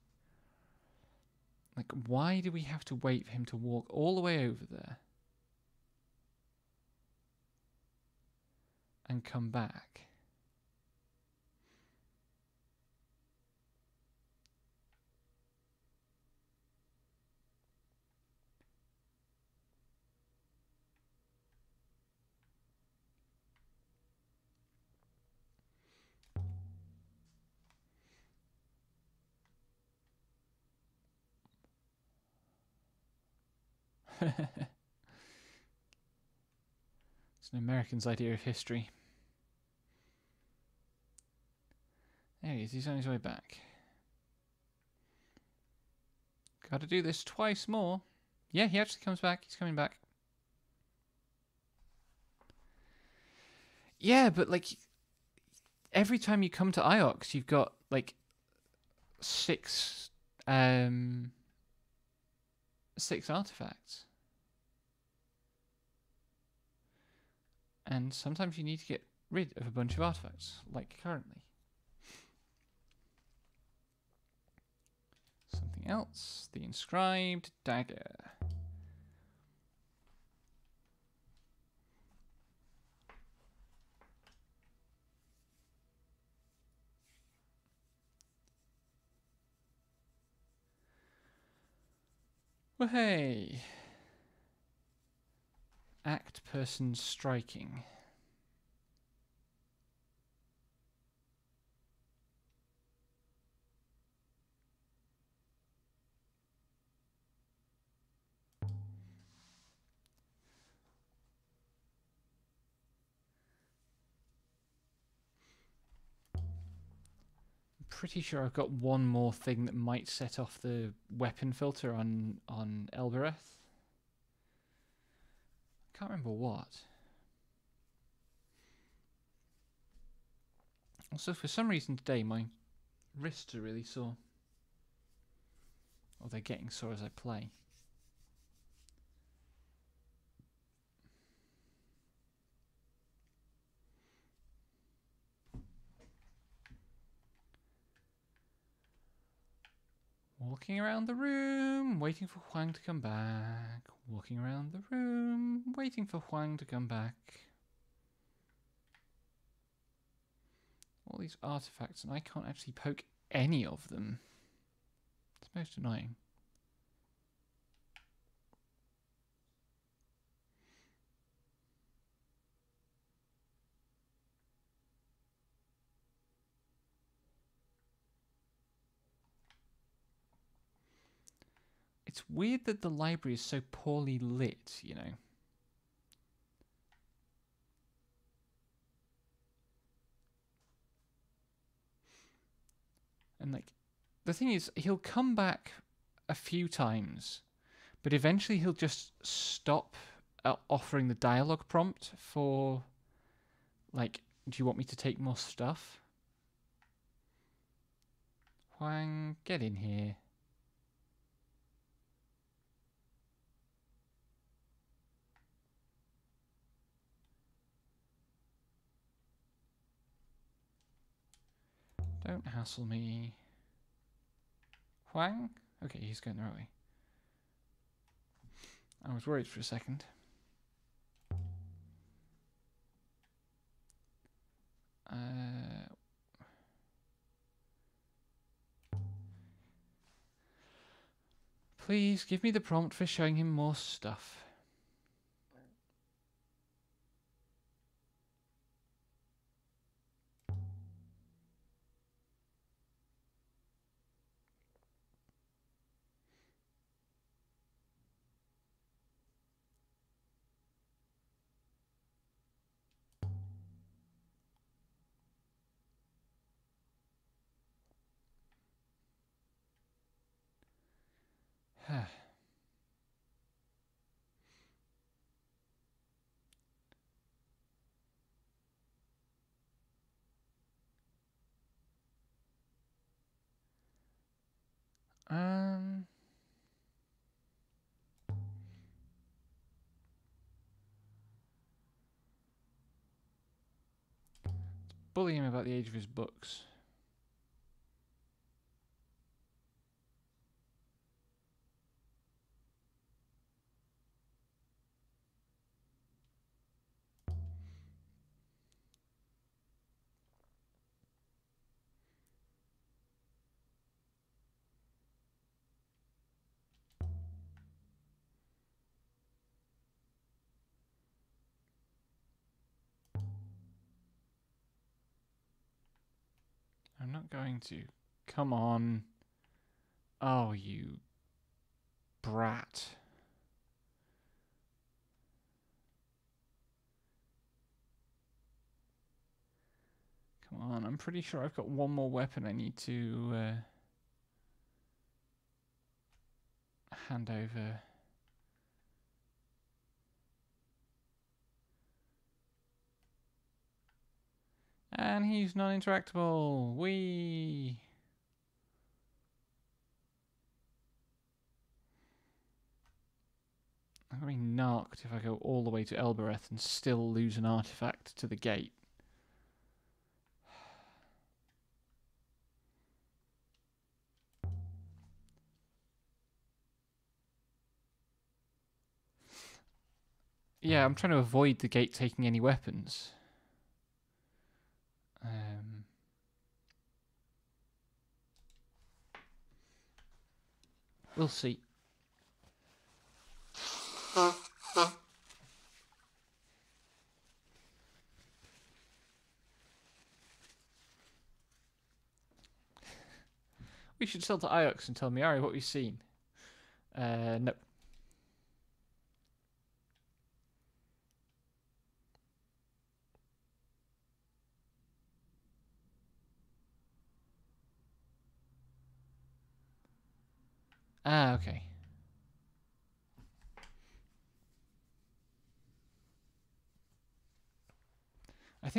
Like, why do we have to wait for him to walk all the way over there and come back? It's an American's idea of history. There he is, he's on his way back. Gotta do this twice more. Yeah, he actually comes back, he's coming back. Yeah, but like, every time you come to Iox, you've got like six artifacts. And sometimes you need to get rid of a bunch of artifacts, like currently. Something else. The inscribed dagger. Well, hey. Act person striking. Pretty sure I've got one more thing that might set off the weapon filter on Elbereth. Can't remember what. Also, for some reason today, my wrists are really sore. Or they're getting sore as I play. Walking around the room, waiting for Huang to come back. Walking around the room, waiting for Huang to come back. All these artifacts, and I can't actually poke any of them. It's most annoying. It's weird that the library is so poorly lit, you know. And like, the thing is, he'll come back a few times, but eventually he'll just stop offering the dialogue prompt for, like, do you want me to take more stuff? Huang, get in here. Don't hassle me. Huang? Okay, he's going the right way. I was worried for a second. Please give me the prompt for showing him more stuff. Bully him about the age of his books. I'm not going to. Come on. Oh, you brat. Come on, I'm pretty sure I've got one more weapon I need to hand over. And he's non-interactable. Whee! I'm going to be narked if I go all the way to Elbereth and still lose an artifact to the gate. Yeah, I'm trying to avoid the gate taking any weapons. We'll see. We should sell to Iox and tell Miari what we've seen. No. Ah, okay. I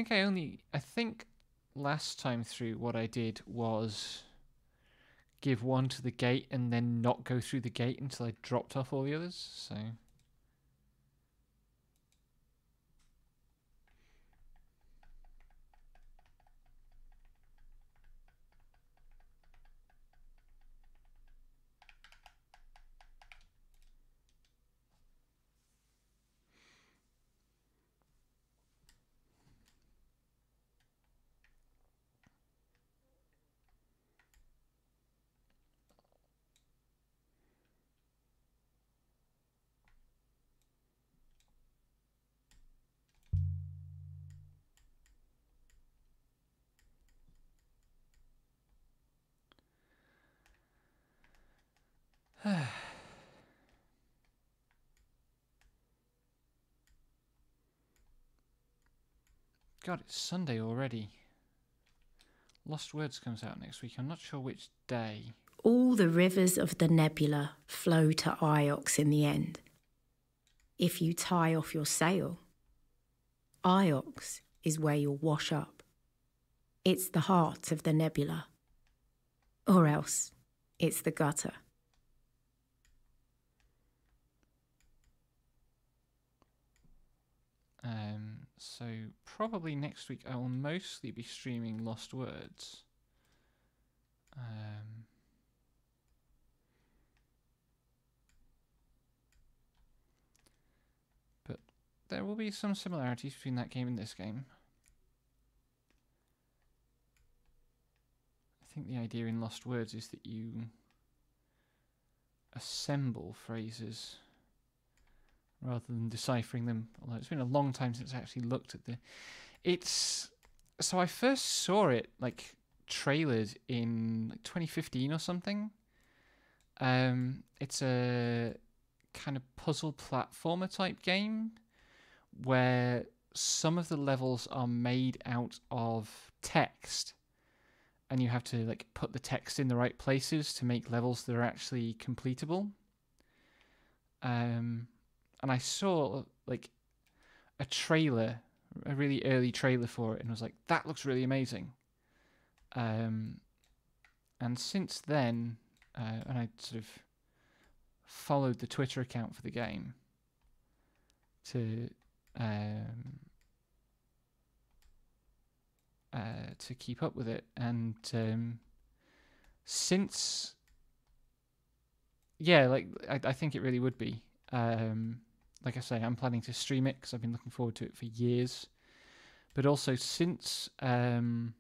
think last time through what I did was give one to the gate and then not go through the gate until I dropped off all the others, so... God, it's Sunday already. Lost Words comes out next week. I'm not sure which day. All the rivers of the nebula flow to Iox in the end. If you tie off your sail, Iox is where you'll wash up. It's the heart of the nebula. Or else, it's the gutter. So probably next week I will mostly be streaming Lost Words. But there will be some similarities between that game and this game. I think the idea in Lost Words is that you assemble phrases rather than deciphering them. Although it's been a long time since I actually looked at so I first saw it like trailers in like 2015 or something. It's a kind of puzzle platformer type game where some of the levels are made out of text and you have to like put the text in the right places to make levels that are actually completable. And I saw like a trailer, a really early trailer for it, and was like, that looks really amazing. And since then, and I sort of followed the Twitter account for the game to keep up with it, and since, yeah, like I think it really would be. Like I say, I'm planning to stream it because I've been looking forward to it for years. But also since I've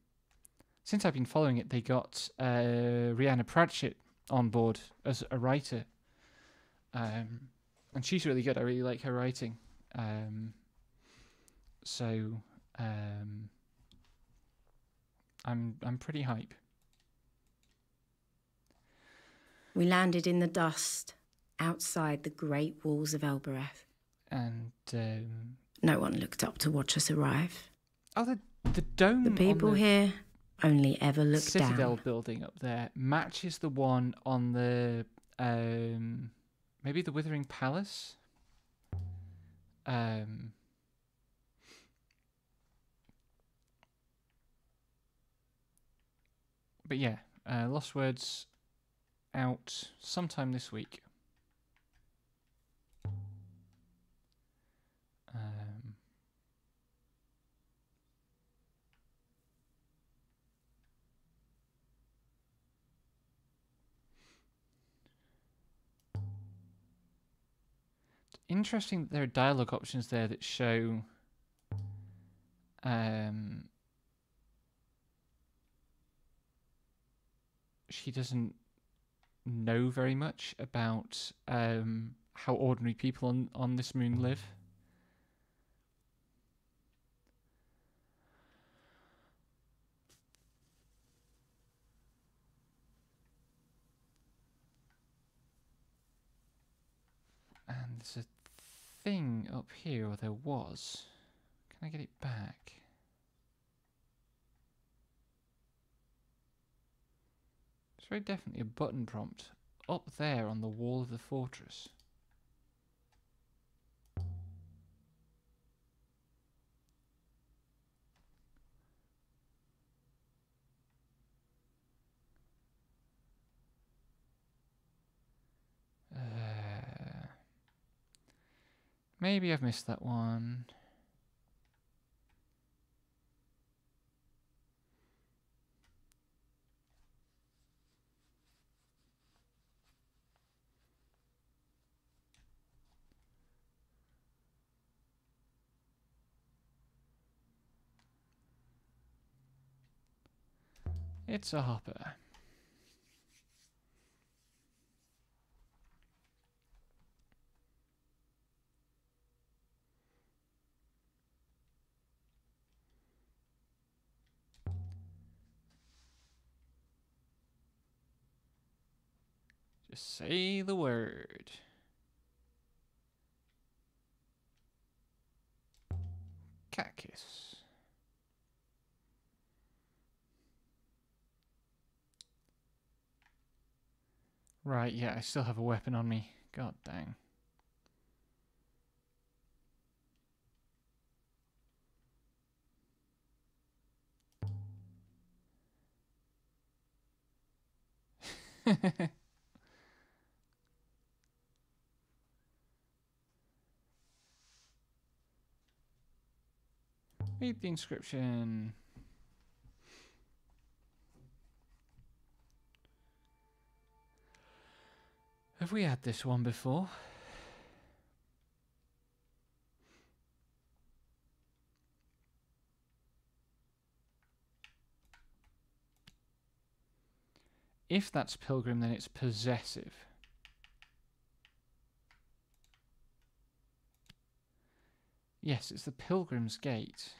been following it, they got Rhianna Pratchett on board as a writer, and she's really good. I really like her writing. So I'm pretty hype. We landed in the dust outside the great walls of Elbereth. And no one looked up to watch us arrive. Oh, the dome. The people here only ever look Citadel down. building up there matches the one on the maybe the Withering Palace. But yeah, Lost Words out sometime this week. Interesting that there are dialogue options there that show she doesn't know very much about how ordinary people on this moon live. And there's a thing up here, or there was. Can I get it back? There's very definitely a button prompt up there on the wall of the fortress. Maybe I've missed that one. It's a hopper. Just say the word. Cat kiss. Right, yeah, I still have a weapon on me. God dang. Read the inscription. Have we had this one before? If that's pilgrim, then it's possessive. Yes, it's the Pilgrim's Gate.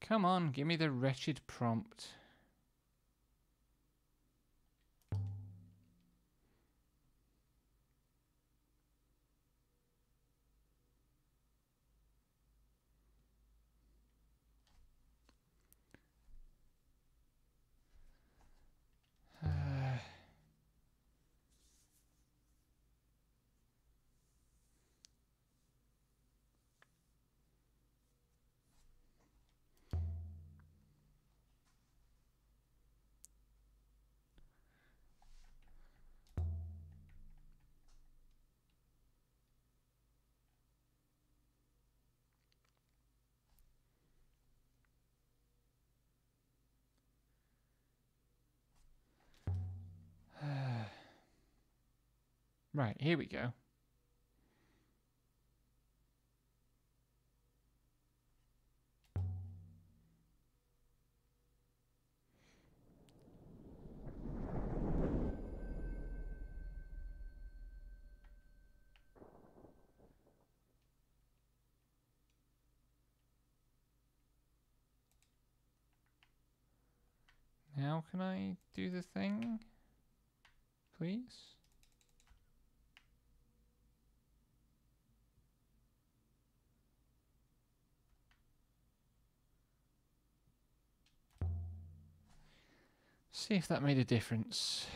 Come on, give me the wretched prompt. Right, here we go. Now can I do the thing? Please? See if that made a difference.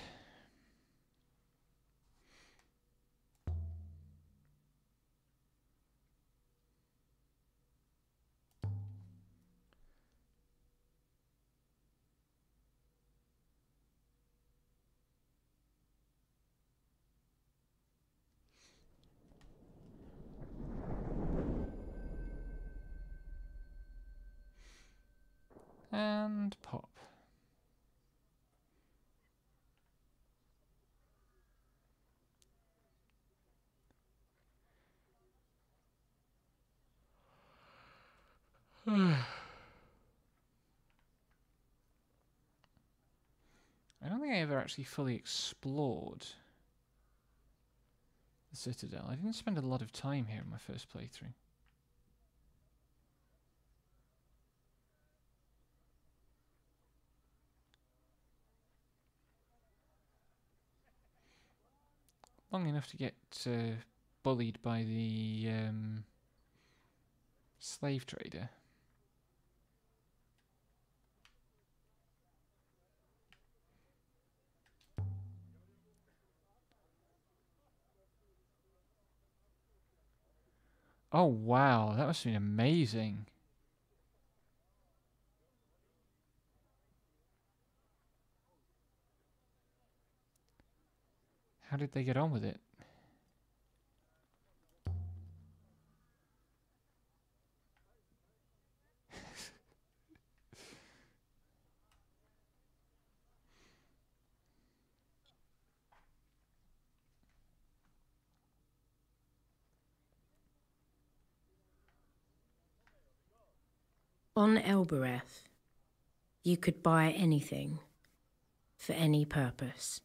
And pop. I don't think I ever actually fully explored the Citadel. I didn't spend a lot of time here in my first playthrough. Long enough to get bullied by the slave trader. Oh wow, that must have been amazing. How did they get on with it? On Elbereth, you could buy anything for any purpose.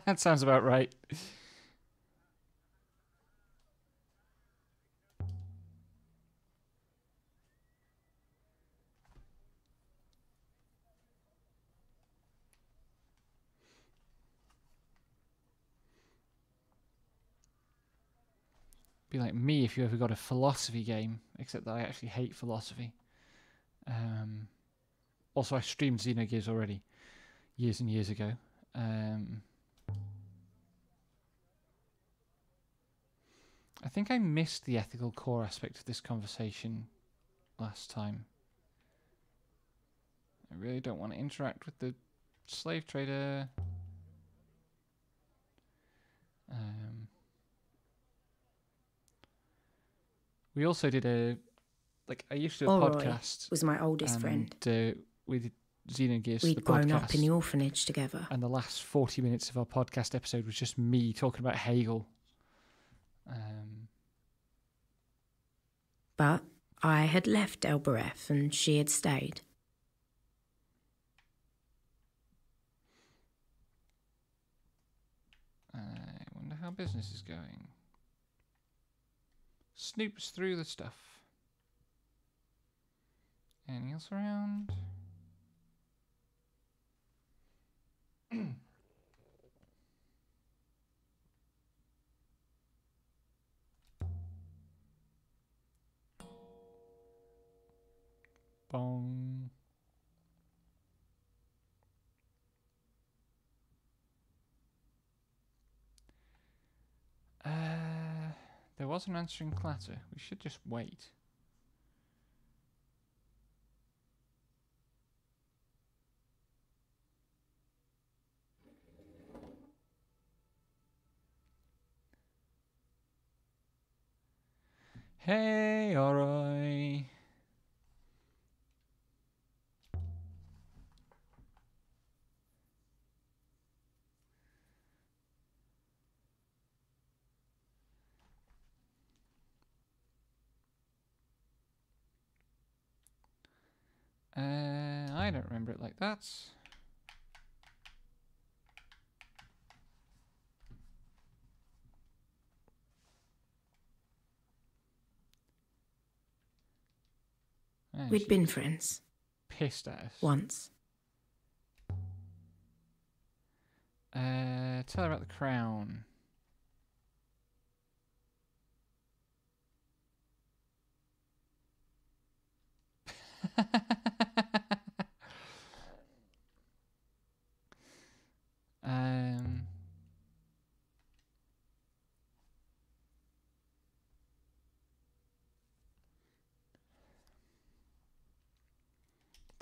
That sounds about right. Be like me if you ever got a philosophy game, except that I actually hate philosophy. Also, I streamed Xenogears already, years and years ago. I think I missed the ethical core aspect of this conversation last time. I really don't want to interact with the slave trader. We also did I used to do a podcast. Was my oldest friend. We did Xenogears. We'd grown up in the orphanage together. And the last 40 minutes of our podcast episode was just me talking about Hegel. But I had left Elbereth and she had stayed. I wonder how business is going. Snoops through the stuff. Anything else around? Bong. There was an answering clatter. We should just wait. Hey, alright. I don't remember it like that. We'd been friends. Pissed at us. Once. Tell her about the crown.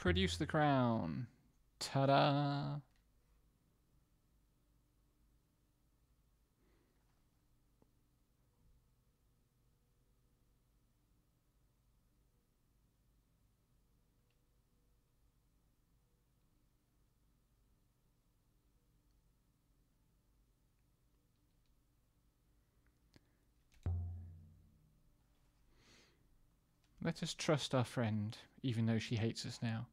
Produce the crown. Ta-da! Let us trust our friend, even though she hates us now.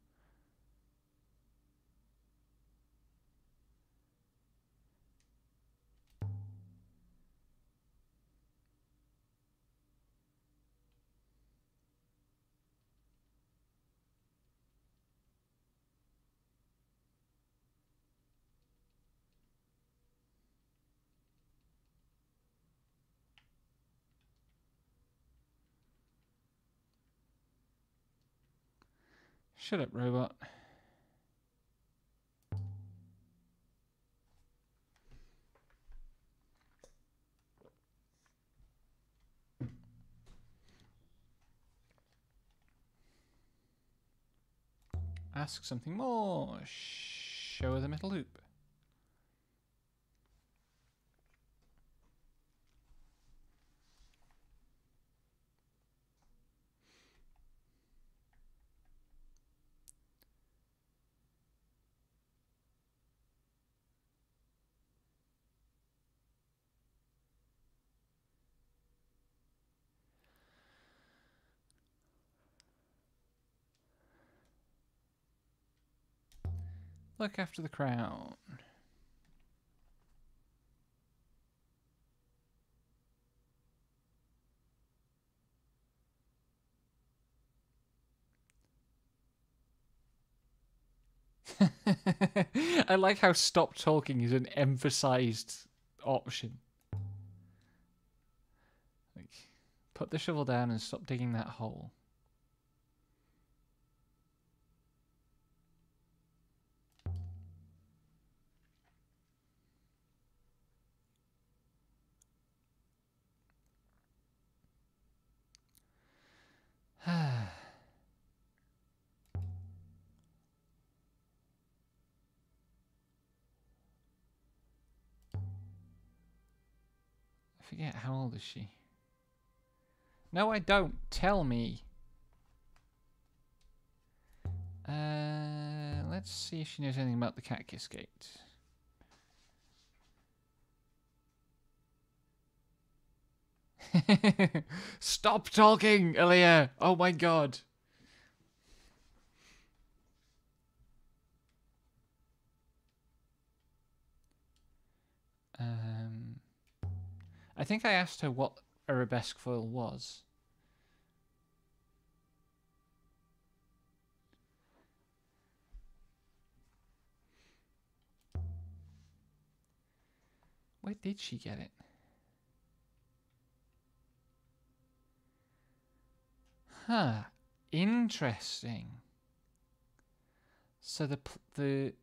Shut up, robot. Ask something more. Show her the metal loop. Look after the crown. I like how stop talking is an emphasized option. Like, put the shovel down and stop digging that hole. I forget, how old is she? No, I don't. Tell me. Let's see if she knows anything about the Catkiss Gate. Stop talking, Aaliyah! Oh my god. I think I asked her what arabesque foil was. Where did she get it? Huh. Interesting. So the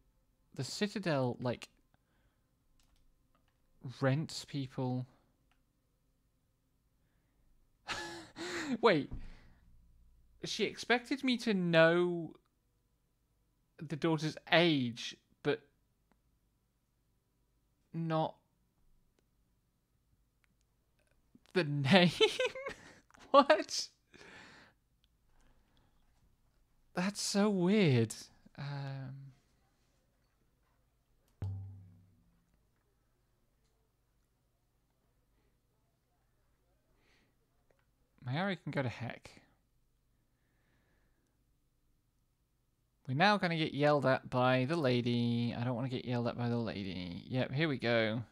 Citadel, like, rents people. Wait. She expected me to know the daughter's age, but not the name? What? That's so weird. Mayari can go to heck. We're now going to get yelled at by the lady. I don't want to get yelled at by the lady. Yep, here we go.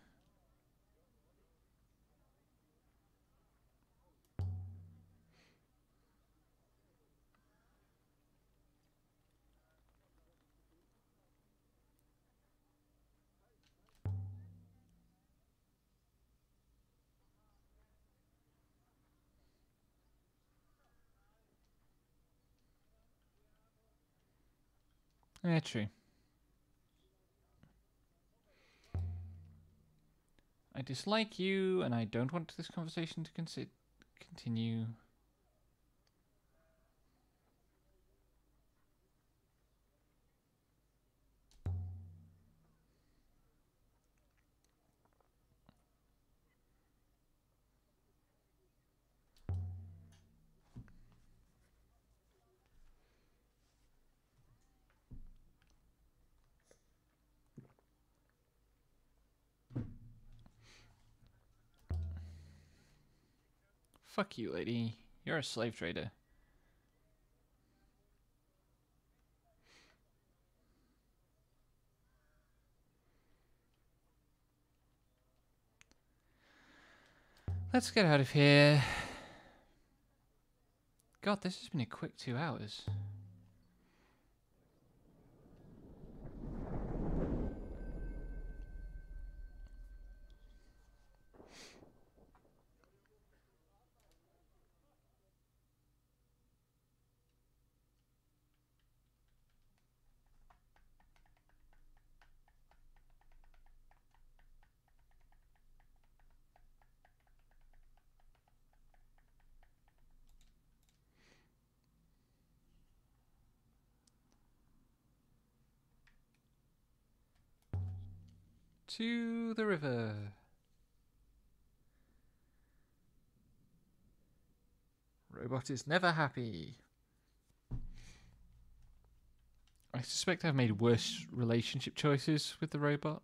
Yeah, true. I dislike you, and I don't want this conversation to continue. Fuck you, lady. You're a slave trader. Let's get out of here. God, this has been a quick 2 hours. To the river. Robot is never happy. I suspect I've made worse relationship choices with the robot.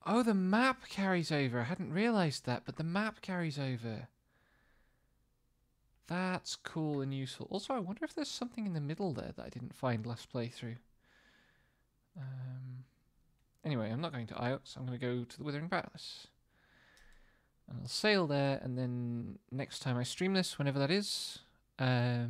Oh, the map carries over. I hadn't realised that, but the map carries over. That's cool and useful. Also, I wonder if there's something in the middle there that I didn't find last playthrough. Anyway, I'm not going to Iox. I'm going to go to the Withering Palace. And I'll sail there, and then next time I stream this, whenever that is, I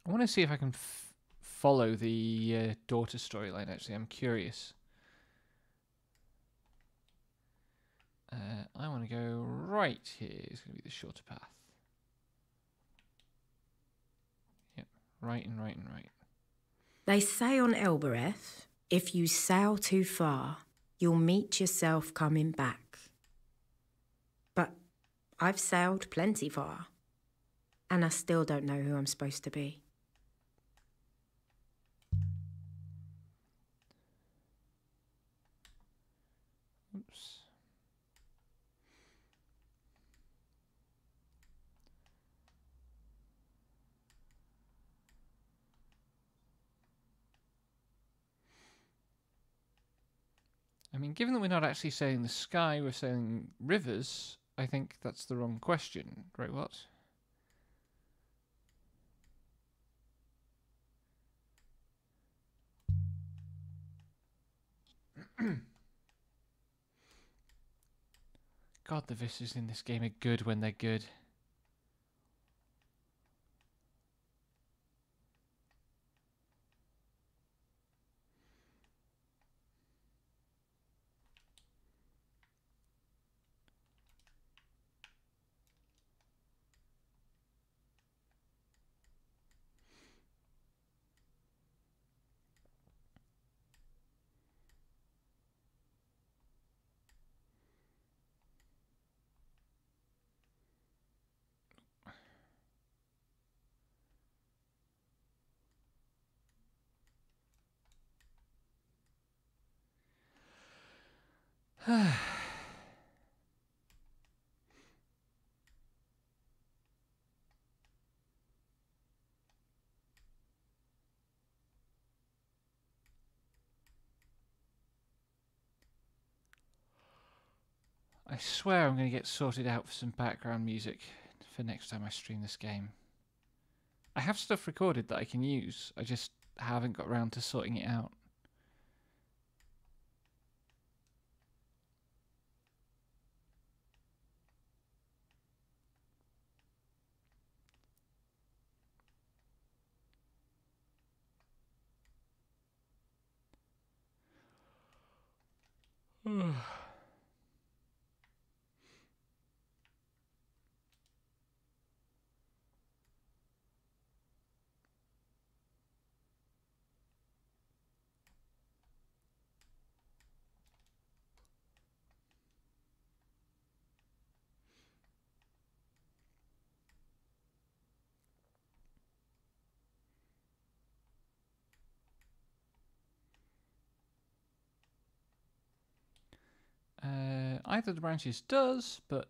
want to see if I can follow the daughter storyline, actually. I'm curious. I want to go right here. It's going to be the shorter path. Yep, right and right and right. They say on Elbereth, if you sail too far, you'll meet yourself coming back. But I've sailed plenty far, and I still don't know who I'm supposed to be. Oops. I mean, given that we're not actually sailing the sky, we're sailing rivers, I think that's the wrong question. Right, what? God, the vistas in this game are good when they're good. I swear I'm going to get sorted out for some background music for next time I stream this game. I have stuff recorded that I can use, I just haven't got around to sorting it out. Either of the branches does, but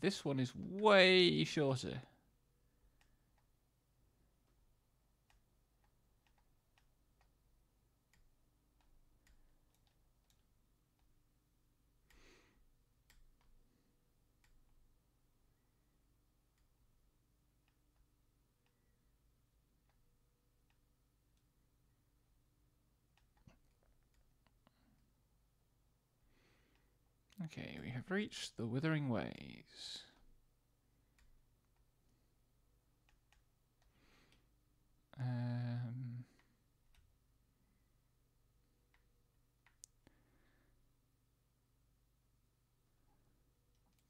this one is way shorter. Okay, we have reached the Withering Ways.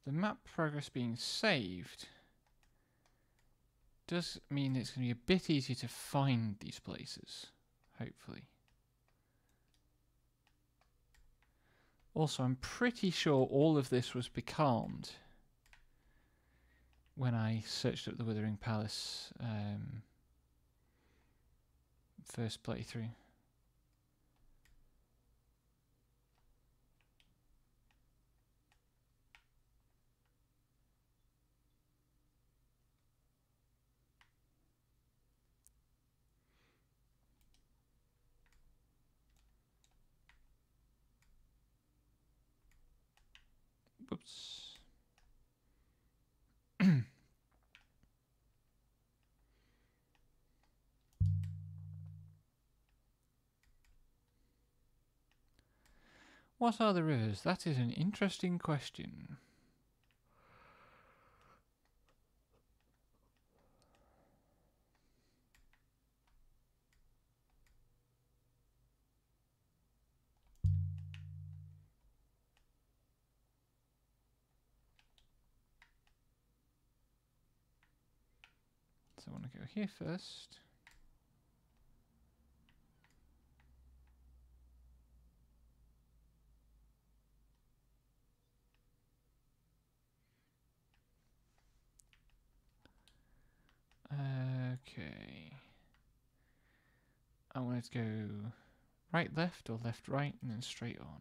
The map progress being saved does mean it's going to be a bit easier to find these places, hopefully. Also, I'm pretty sure all of this was becalmed when I searched up the Withering Palace first playthrough. Whoops. What are the rivers? That is an interesting question. So I want to go here first. Okay. I wanted to go right, left, or left, right, and then straight on.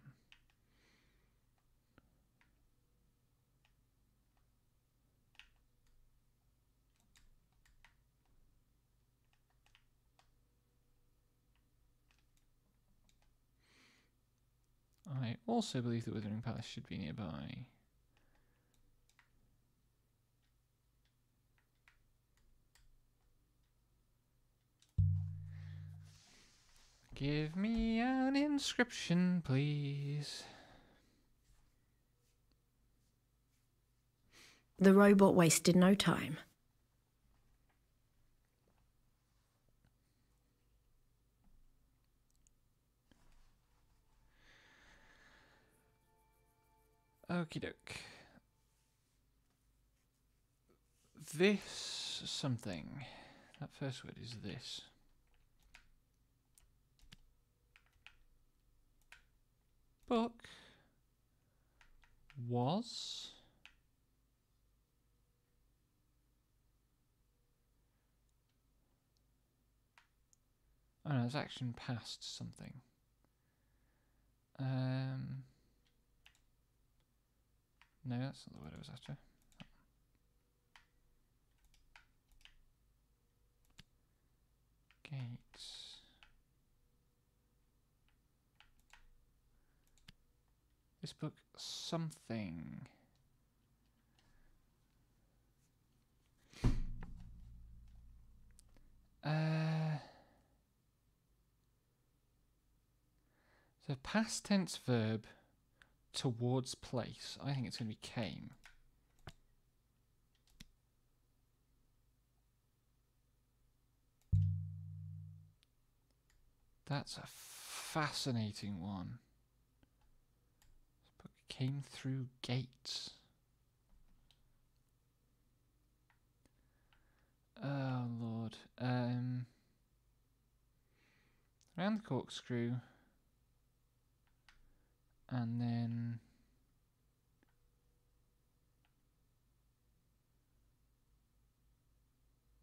I also believe the Withering Palace should be nearby. Give me an inscription, please. The robot wasted no time. Okie doke. This something. That first word is this. Book was oh no, it's action past something. No, that's not the word I was after. Gates. This book something. So past tense verb towards place. I think it's going to be came. That's a fascinating one. This book came through gates. Oh Lord. Around the corkscrew. And then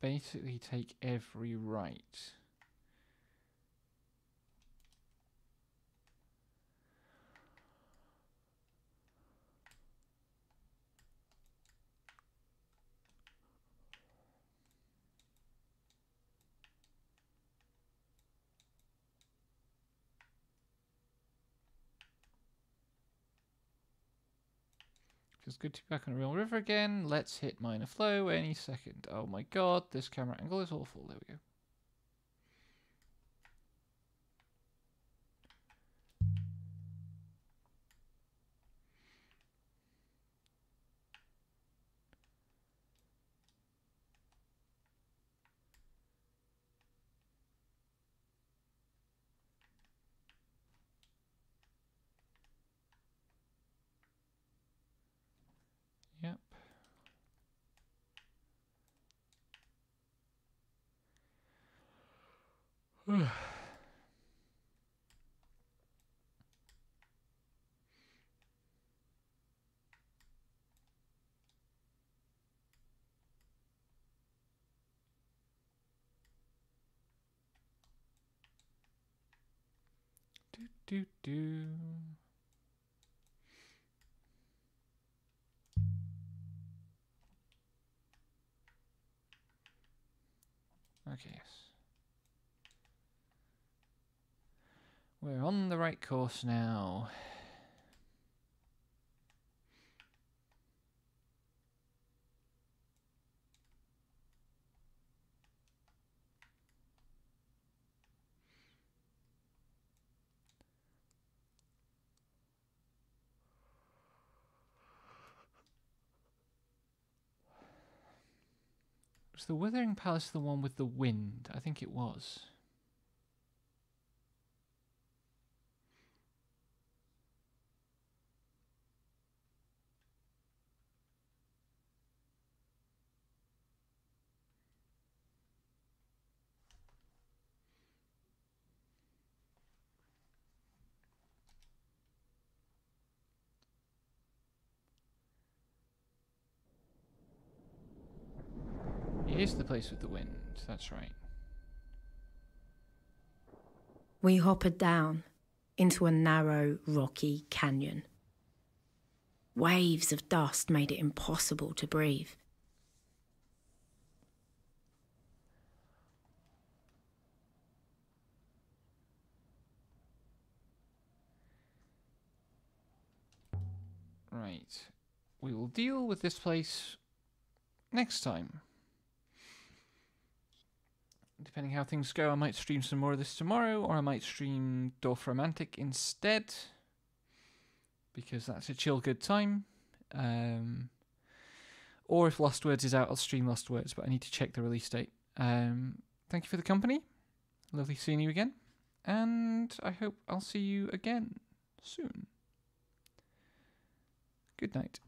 basically take every right. Feels good to be back on a real river again. Let's hit minor flow any second. Oh my god, this camera angle is awful. There we go. Do. Okay, yes. We're on the right course now. Was the Withering Palace the one with the wind? I think it was. It is the place with the wind, that's right. We hoppered down into a narrow, rocky canyon. Waves of dust made it impossible to breathe. Right. We will deal with this place next time. Depending how things go, I might stream some more of this tomorrow, or I might stream Dorfromantik instead, because that's a chill good time. Or if Lost Words is out, I'll stream Lost Words, but I need to check the release date. Thank you for the company. Lovely seeing you again. And I hope I'll see you again soon. Good night.